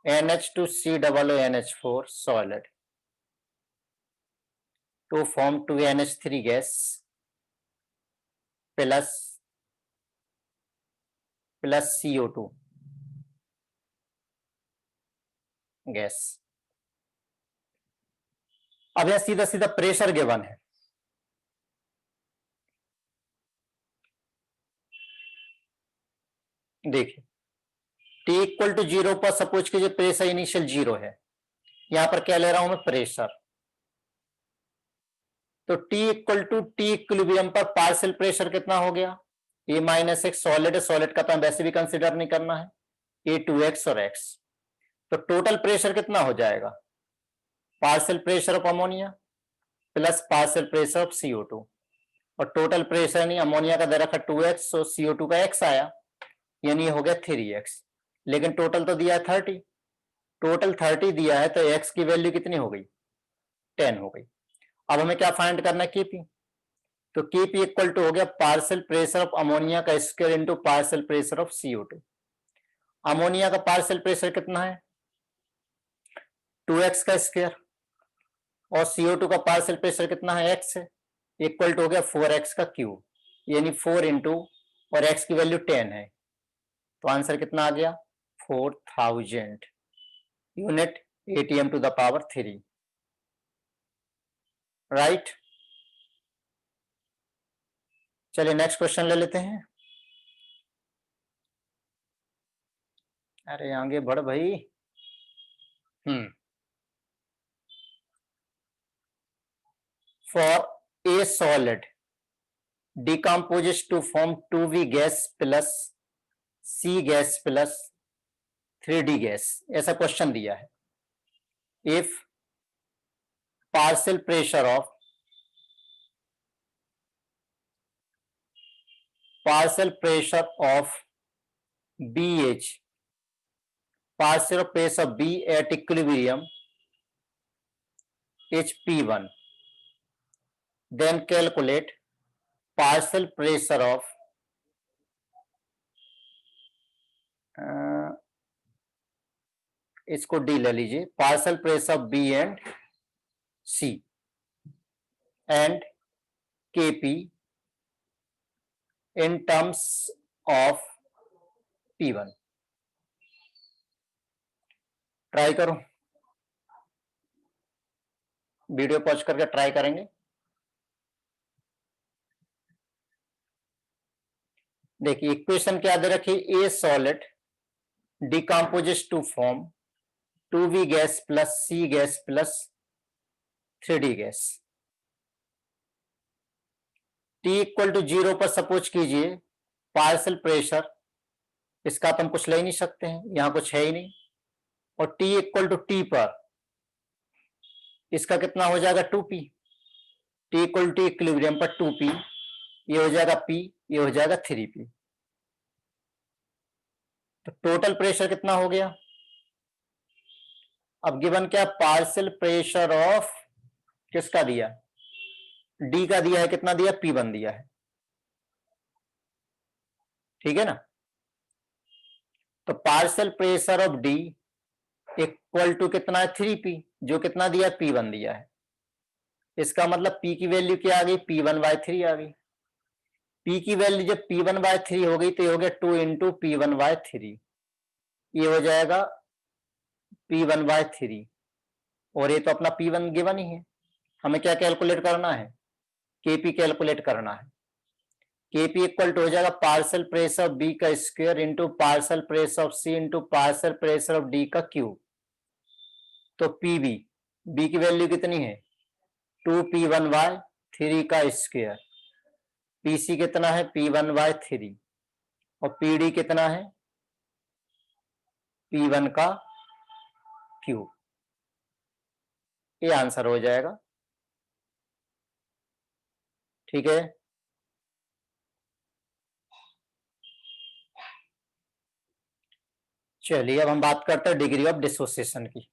NH2COONH4 solid to form 2NH3 gas plus CO2 gas. अब यह सीधा सीधा प्रेशर गिवन है, देखिए T इक्वल टू 0 पर suppose कीजिए pressure initial 0 है, यहां पर क्या ले रहा हूं मैं प्रेशर, तो T equal to T equilibrium पर पार्शियल प्रेशर कितना हो गया A-X, सॉलिड है, सॉलिड का तो वैसे भी कंसिडर नहीं करना है, A2X और X, तो टोटल प्रेशर कितना हो जाएगा partial pressure of ammonia plus partial pressure of CO2, और टोटल प्रेशर नहीं अमोनिया का दे रखा 2X, तो CO2 का X आया, यानी ये हो गया 3X, लेकिन टोटल तो दिया है 30, टोटल 30 दिया है, तो X की वैल्यू कितनी हो गई 10 हो गई। अब हमें क्या फाइंड करना है Kp, तो Kp इक्वल टू हो गया पार्शियल प्रेशर ऑफ अमोनिया का square into partial pressure of CO2, ammonia का पार्शियल प्रेशर कितना है 2X का स्क्वायर, और CO2 का पार्शियल प्रेशर कितना है X है, इक्वल टू हो गया 4X का क्यूब, यानी 4 इंटू, और X की वैल्यू 10 है, तो आंसर कितना आ गया 4000 unit ATM to the power 3, right. चलिए नेक्स्ट क्वेश्चन ले लेते हैं। अरे आगे बढ़ भाई। For a solid decomposes to form 2V gas plus C gas plus 3D gas, ऐसा क्वेश्चन दिया है। If partial pressure of BH, partial pressure of B at equilibrium is P1, then calculate partial pressure of इसको D ले लीजिए, partial pressure of B and C and KP in terms of P1। Try करो, video pause करके try करेंगे। देखिए equation क्या दे रखी, a solid decomposes to form 2V gas plus C gas plus 3D gas. T equal to 0 पर suppose कीजिए partial pressure, इसका तो हम कुछ ले ही नहीं सकते हैं, यहां कुछ है ही नहीं। और T इक्वल टू T पर इसका कितना हो जाएगा 2P, T equal to equilibrium पर 2P, ये हो जाएगा P, ये हो जाएगा 3P। तो टोटल प्रेशर कितना हो गया। अब गिवन क्या, पार्शियल प्रेशर ऑफ किसका दिया, डी का दिया है, कितना दिया P1 दिया है, ठीक है ना। तो partial pressure of D equal to कितना है 3P, जो कितना दिया P1 दिया है। इसका मतलब P की वैल्यू क्या आ गई, P1/3 आ गई। P की वैल्यू जब P1/3 हो गई तो ये हो गया 2 इंटू P1/3, ये हो जाएगा P1/3। और ये तो अपना P1 गिवन ही है, हमें क्या कैलकुलेट करना है, Kp कैलकुलेट करना है। Kp इक्वल टू हो जाएगा पार्शियल प्रेशर ऑफ B का square into partial pressure of C into partial pressure of D का क्यूब। तो Pb, B की वैल्यू कितनी है 2P1/3 का स्क्वायर, Pc कितना है P1/3 और Pd कितना है P1 का क्यूब। ये आंसर हो जाएगा, ठीक है। चलिए अब हम बात करते हैं डिग्री ऑफ डिसोसिएशन की।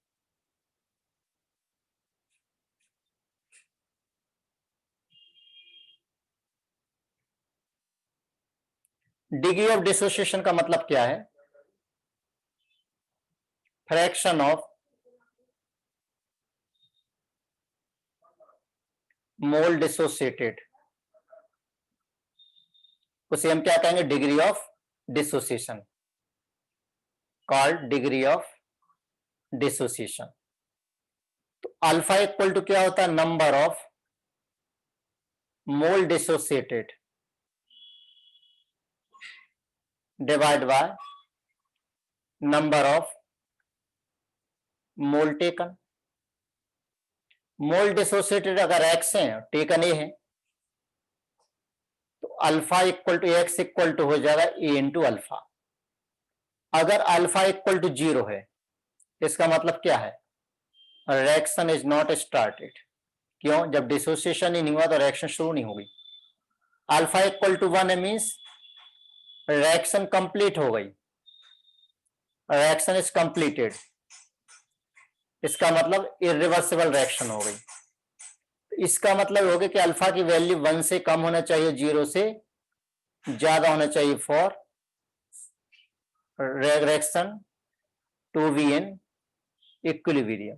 डिग्री ऑफ डिसोसिएशन का मतलब क्या है, फ्रैक्शन ऑफ मोल डिसोसिएटेड, उसे हम क्या कहेंगे degree of dissociation, called degree of dissociation. तो अल्फा इक्वल टू क्या होता है, number of mole dissociated divide by number of mole taken. Mole dissociated अगर एक्स है, टेकन ए है, तो alpha equal to X equal to हो जाएगा ए इंटू अल्फा। अगर अल्फा इक्वल टू 0 है, इसका मतलब क्या है, रिएक्शन इज नॉट स्टार्टेड। क्यों, जब डिसोसिएशन ही नहीं हुआ तो रिएक्शन शुरू नहीं होगी। अल्फा इक्वल टू 1 है मीन्स रिएक्शन कंप्लीट हो गई, रिएक्शन इज कंप्लीटेड, इसका मतलब इरिवर्सिबल रिएक्शन हो गई। इसका मतलब हो गया कि अल्फा की वैल्यू 1 से कम होना चाहिए, 0 से ज्यादा होना चाहिए for reaction to be in equilibrium.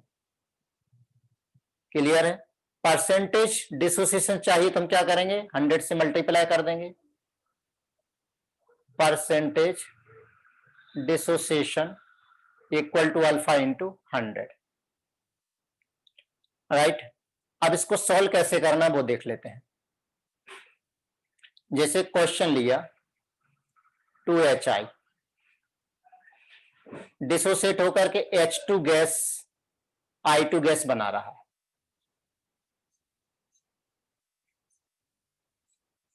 Clear है। परसेंटेज डिसोसिएशन चाहिए तो हम क्या करेंगे, 100 से मल्टीप्लाई कर देंगे। Percentage dissociation equal to alpha into 100, right. अब इसको सॉल्व कैसे करना वो देख लेते हैं। जैसे क्वेश्चन लिया 2HI डिसोसिएट होकर के H2 गैस I2 गैस बना रहा है।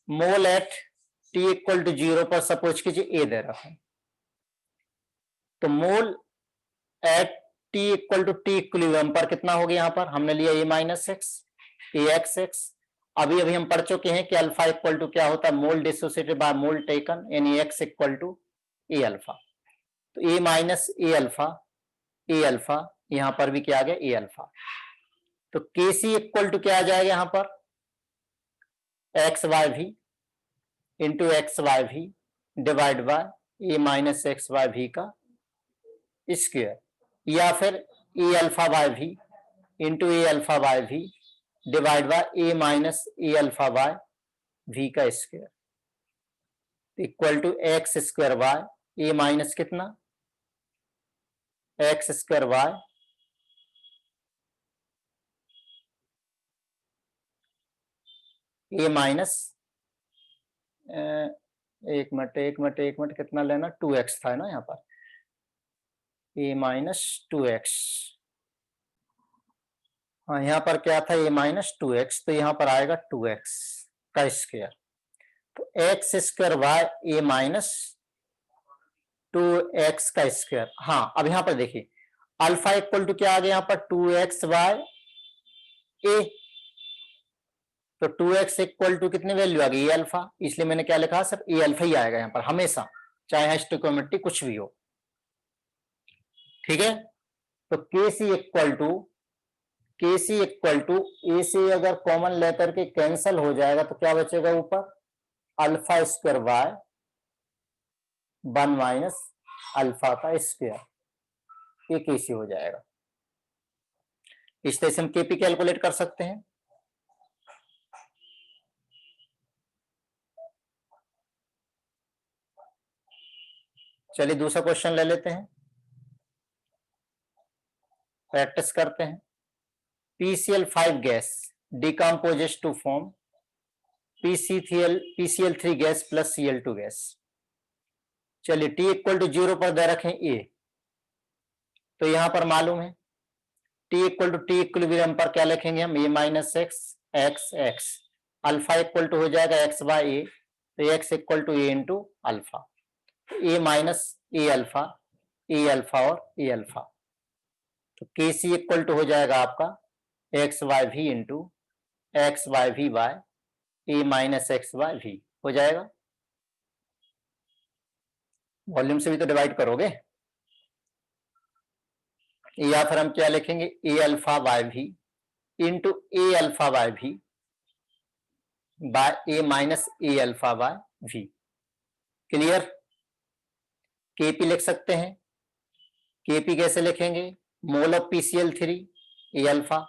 Mole at T equal to 0 पर सपोज कीजिए A दे रखा है, तो mole at T equal to T equilibrium पर कितना हो गया, यहां पर हमने लिया A माइनस एक्स AXX। अभी हम पढ़ चुके हैं कि अल्फा इक्वल टू क्या होता है, mole dissociated by mole taken, यानी X equal to A alpha. तो A माइनस A अल्फा यहां पर भी क्या आ गया A अल्फा। तो KC इक्वल टू क्या आ जाएगा यहां पर XYV into XYV divide by A minus XYV का स्क्वायर, या फिर A alpha by V into A alpha by V divide by A minus A alpha by V का square equal to x square by A minus कितना x square by A minus एक minute कितना लेना 2x था ना यहाँ पर, A minus 2x, हाँ यहाँ पर क्या था A माइनस 2x, तो यहाँ पर आएगा 2x का स्क्वायर, तो x square by A minus 2x का स्क्वायर। हाँ अब यहाँ पर देखिए अल्फा इक्वल टू क्या आ गया यहाँ पर 2x बाय A, तो 2x इक्वल टू कितनी वैल्यू आ गई A अल्फा, इसलिए मैंने क्या लिखा सिर्फ A अल्फा ही आएगा यहाँ पर हमेशा, चाहे स्टोइकोमेट्री कुछ भी हो, ठीक है। तो KC इक्वल टू A से अगर कॉमन लेकर के कैंसल हो जाएगा तो क्या बचेगा ऊपर alpha square by 1 minus alpha का स्क्वायर, ये KC हो जाएगा। इस तरह से हम KP कैलकुलेट कर सकते हैं। चलिए दूसरा क्वेश्चन ले लेते हैं, प्रैक्टिस करते हैं। PCl5 gas decomposes to form PCl3 gas plus Cl2 gas. चलिए T इक्वल टू 0 पर दे रखें A, तो यहां पर मालूम है T equal to T equilibrium पर क्या लिखेंगे हम A minus x alpha equal to हो जाएगा x बाय A, तो x equal to A into alpha, A minus A alpha और A अल्फा, तो KC इक्वल टू हो जाएगा आपका x by we into x by v by A minus x by v हो जाएगा। Volume से भी तो डिवाइड करोगे, या फिर हम क्या लिखेंगे A alpha by we into A alpha by v by A minus A alpha by v. Clear. KP लिख सकते हैं, KP कैसे लिखेंगे, mole of PCl3 A alpha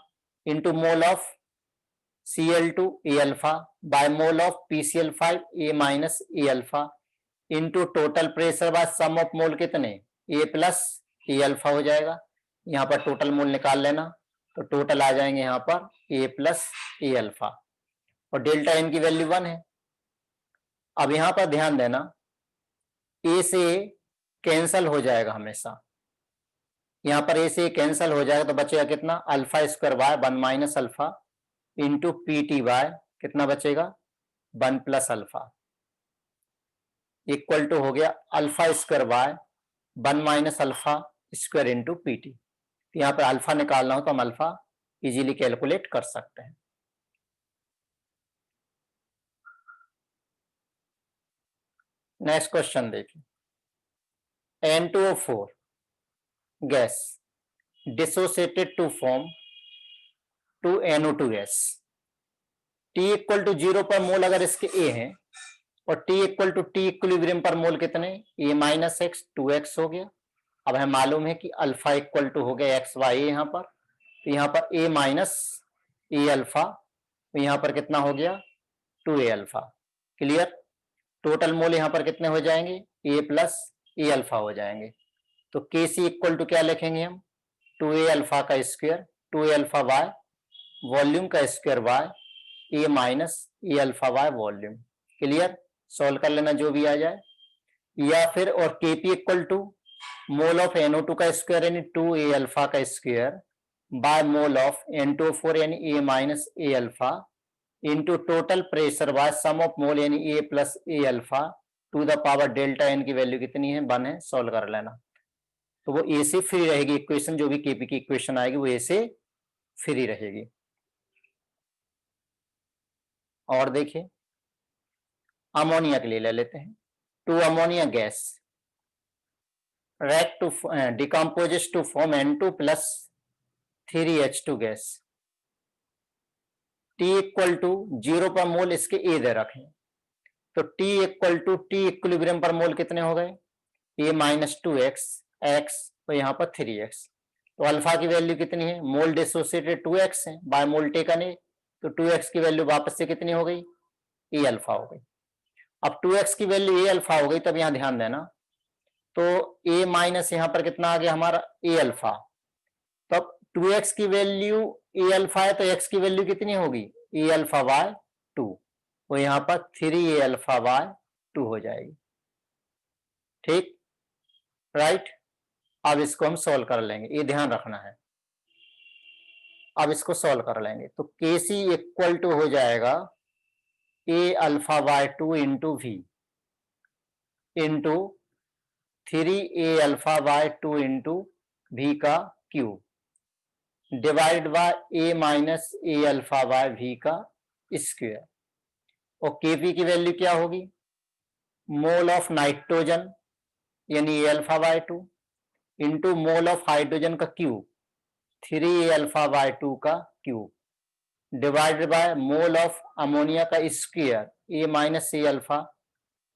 into mole of Cl2 A alpha by mole of PCl5 A minus A alpha into total pressure by sum of mole कितने A plus A alpha हो जाएगा। यहाँ पर total मोल निकाल लेना, तो total आ जाएंगे यहाँ पर A प्लस A अल्फा, और डेल्टा N की वैल्यू 1 है। अब यहाँ पर ध्यान देना A से कैंसल हो जाएगा हमेशा, यहाँ पर A से कैंसल हो जाएगा तो बचेगा कितना alpha square by 1 minus alpha into PT by कितना बचेगा 1 प्लस अल्फा इक्वल टू हो गया alpha square by 1 minus alpha square into PT। यहाँ पर अल्फा निकालना हो तो हम अल्फा इजीली कैलकुलेट कर सकते हैं। नेक्स्ट क्वेश्चन देखिए, N2O4 gas dissociated to form 2NO2 gas. T equal to 0 पर मोल अगर इसके A हैं और T equal to T equilibrium पर मोल कितने A माइनस एक्स 2x हो गया। अब हमें मालूम है कि अल्फा इक्वल टू हो गया एक्स वाई यहाँ पर, तो यहाँ पर A माइनस A अल्फा, तो यहाँ पर कितना हो गया 2A alpha. Clear. Total mole यहाँ पर कितने हो जाएंगे A प्लस ए अल्फा हो जाएंगे। तो के सी इक्वल टू क्या लिखेंगे हम, 2a अल्फा का square, 2a alpha by volume का square by, a minus A alpha by volume. Clear, solve कर लेना जो भी आ जाए। या फिर और KP equal to mole of NO2 का स्क्वायर यानी 2a अल्फा का square by mole of N2O4 यानी a minus A alpha into total pressure by sum of mole यानी a plus A alpha to the power delta N की value कितनी है, 1 है, solve कर लेना। तो वो ए से फ्री रहेगी इक्वेशन, जो भी केपी की इक्वेशन आएगी वो ए से फ्री रहेगी। और देखिए अमोनिया के लिए ले लेते हैं। 2 ammonia gas react to decomposes to form N2 plus 3H2 gas. T equal to 0 पर मोल इसके ए दे रखे, तो T equal to T equilibrium पर मोल कितने हो गए, ए माइनस 2x x, तो यहाँ पर 3x। तो अल्फा की वैल्यू कितनी है, मोल डिसोसिएटेड 2x है, बाय मोल टेकन ए, तो 2x की वैल्यू वापस से कितनी हो गई, ए अल्फा हो गई। अब 2x की वैल्यू ए अल्फा हो गई, तब यहाँ ध्यान देना, तो a माइनस यहाँ पर कितना आ गया हमारा ए अल्फा, तब 2x की वैल्यू ए अल्फा है तो x की वैल्यू कितनी होगी, ए अल्फा बाय 2, तो यहाँ पर 3a अल्फा बाय 2 हो जाएगी। ठीक, राइट। अब इसको हम सॉल्व कर लेंगे, ये ध्यान रखना है। अब इसको सॉल्व कर लेंगे तो के सी इक्वल टू हो जाएगा a alpha by 2 into V into 3a alpha by 2 into V का cube divide by A minus A alpha by V का स्क्वायर। और केपी की वैल्यू क्या होगी, मोल ऑफ नाइट्रोजन यानी a alpha by 2 into mole of hydrogen का cube 3a alpha by 2 का cube divided by mole of ammonia का square a minus A alpha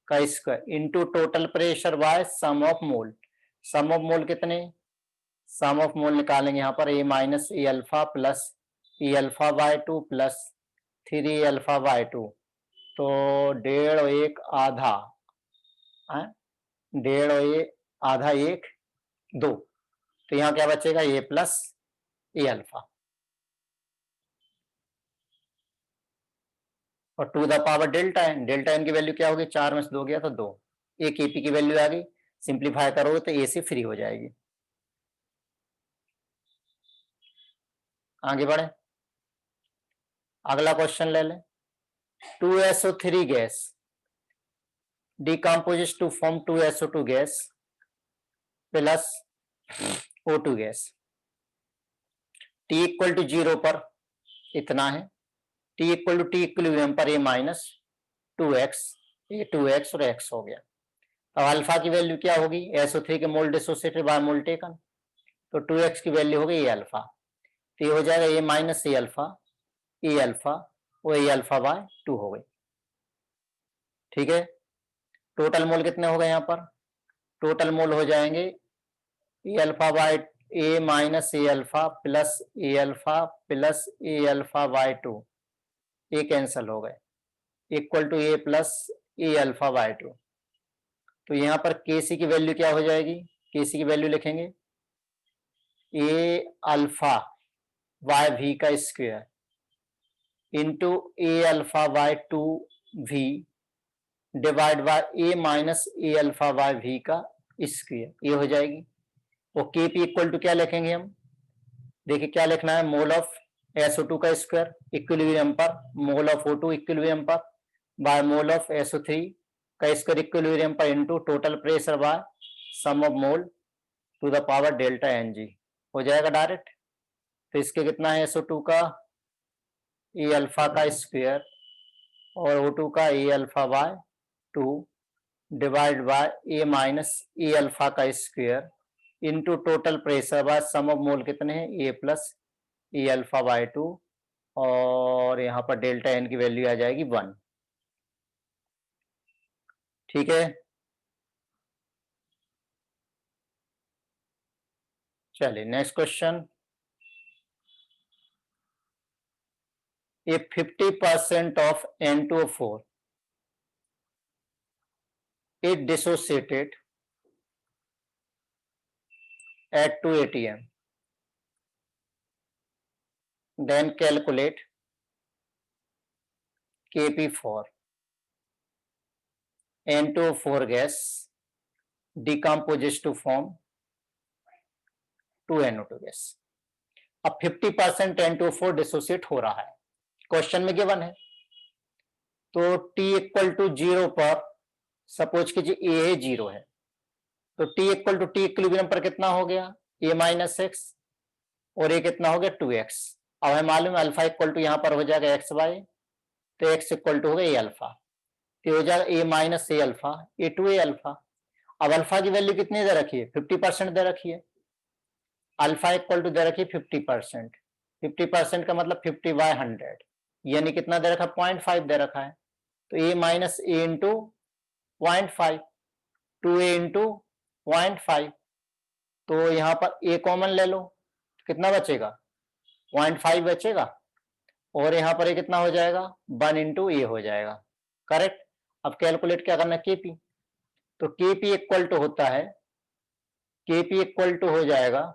का square into total pressure by sum of mole. Sum of mole कितने, sum of mole निकालेंगे यहाँ पर ए minus A alpha plus A alpha by 2 plus 3 alpha by 2, तो 1.5 और 1 आधा, 1.5 और 1 आधा 1 2, तो यहाँ क्या बचेगा ए प्लस ए अल्फा और to the power delta N. Delta N की वैल्यू क्या होगी, 4 में से 2 गया तो 2, ए केपी की वैल्यू आ गई। सिंप्लीफाई करोगे तो ए से फ्री हो जाएगी। आगे बढ़े, अगला क्वेश्चन ले लें। 2SO3 gas decomposes to form 2SO2 gas plus O2 gas. T equal to 0 पर इतना है, T equal to T equilibrium पर ए माइनस 2x, ये 2x और x हो गया। अब अल्फा की वैल्यू क्या होगी, SO3 के मोल डिसोसिएटेड बाय मोल टेकन, तो 2x की वैल्यू हो गई ए अल्फा, तो ये हो जाएगा a minus A alpha, A alpha वो ए अल्फा बाय 2 हो गई। ठीक है, टोटल मोल कितने हो गए यहाँ पर, टोटल मोल हो जाएंगे a alpha by A minus A alpha plus A alpha plus A alpha by 2, ये कैंसिल हो गए, equal to a plus A alpha by 2। तो यहाँ पर के सी की वैल्यू क्या हो जाएगी, के सी की वैल्यू लिखेंगे ए अल्फा बाय वी का square into A alpha by 2 V divide by A minus A alpha by V का स्क्वायर, ये हो जाएगी। और के पी इक्वल टू क्या लिखेंगे हम, देखिए क्या लिखना है, मोल ऑफ SO2 का स्क्वायर इक्विलिब्रियम पर, मोल ऑफ O2 इक्विलिब्रियम पर बाय मोल ऑफ SO3 का स्क्वायर इक्विलिब्रियम पर into total pressure by sum of mole to the power delta N G, हो जाएगा डायरेक्ट। तो इसके कितना है, SO2 का ए अल्फा का स्क्वायर और O2 का a alpha by 2 divide by A minus A alpha का square into total pressure by sum of mole कितने हैं, a plus A alpha by 2, और यहाँ पर डेल्टा एन की वैल्यू आ जाएगी 1। ठीक है, चलिए next question. If 50% of N2O4 is dissociated at 2 atm, then calculate Kp for N2O4 gas decomposes to form 2NO2 gas. अब 50% N2O4 डिसोसिएट हो रहा है, क्वेश्चन में गिवन है। तो T इक्वल टू 0 पर सपोज कीजिए ए 0 है, तो T equal to T equilibrium पर कितना हो गया, A माइनस एक्स, और ये कितना हो गया 2x। अब हमें मालूम है अल्फा इक्वल टू यहाँ पर हो जाएगा एक्स वाई, तो x इक्वल टू हो गया ए अल्फा, तो हो जाएगा a minus A alpha a to a alpha. अब अल्फा की वैल्यू कितनी दे रखी है, 50% दे रखी है। अल्फा इक्वल टू दे रखी है 50%, 50% का मतलब 50/100, यानी कितना दे रखा है 0.5 दे रखा है। तो ए माइनस ए इंटू 0.5, 2a इंटू 0.5, तो यहाँ पर ए कॉमन ले लो, कितना बचेगा 0.5 बचेगा, और यहाँ पर ये कितना हो जाएगा 1 इंटू ए हो जाएगा, करेक्ट। अब कैलकुलेट क्या करना है केपी, तो केपी इक्वल टू होता है, केपी इक्वल टू हो जाएगा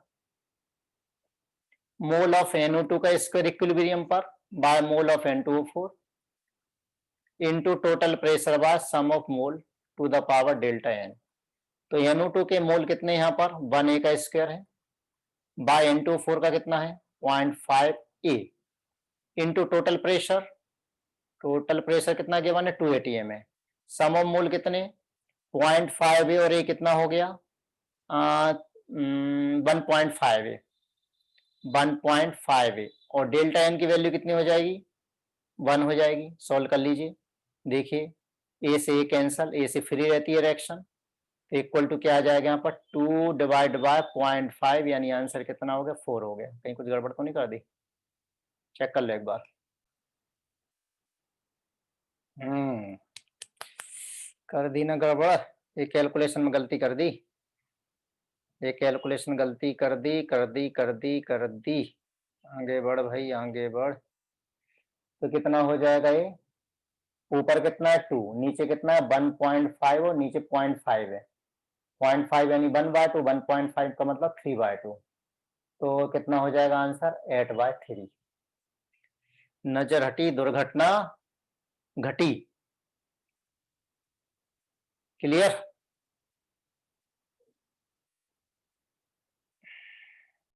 मोल ऑफ NO2 का स्क्वायर इक्विलिब्रियम पर by mole of N2O4 into total pressure by sum of mole to the power delta N. तो NO2 के मोल कितने यहाँ पर 1A का स्क्वायर है, बाय N2O4 का कितना है 0.5A, into total pressure, total pressure कितना गिवन है 2 atm है, सम ऑफ मोल कितने 0.5A, और ये कितना हो गया 1.5A, 1.5A, और डेल्टा एन की वैल्यू कितनी हो जाएगी 1 हो जाएगी। सॉल्व कर लीजिए, देखिए ए से ए कैंसल, ए से फ्री रहती है रिएक्शन, तो इक्वल टू क्या आ जाएगा यहाँ पर 2 डिवाइड बाय 0.5, यानी आंसर कितना हो गया 4 हो गया। कहीं कुछ गड़बड़ तो नहीं कर दी, चेक कर लो एक बार। कर दी ना गड़बड़, ये कैलकुलेशन में गलती कर दी, ये कैलकुलेशन गलती कर दी कर दी। आगे बढ़ भाई आगे बढ़, तो कितना हो जाएगा ये, ऊपर कितना है 2, नीचे कितना है 1.5, और नीचे 0.5 है, 0.5 यानी 1/2, 1.5 का मतलब 3/2, तो कितना हो जाएगा आंसर 8/3। नजर हटी दुर्घटना घटी। क्लियर।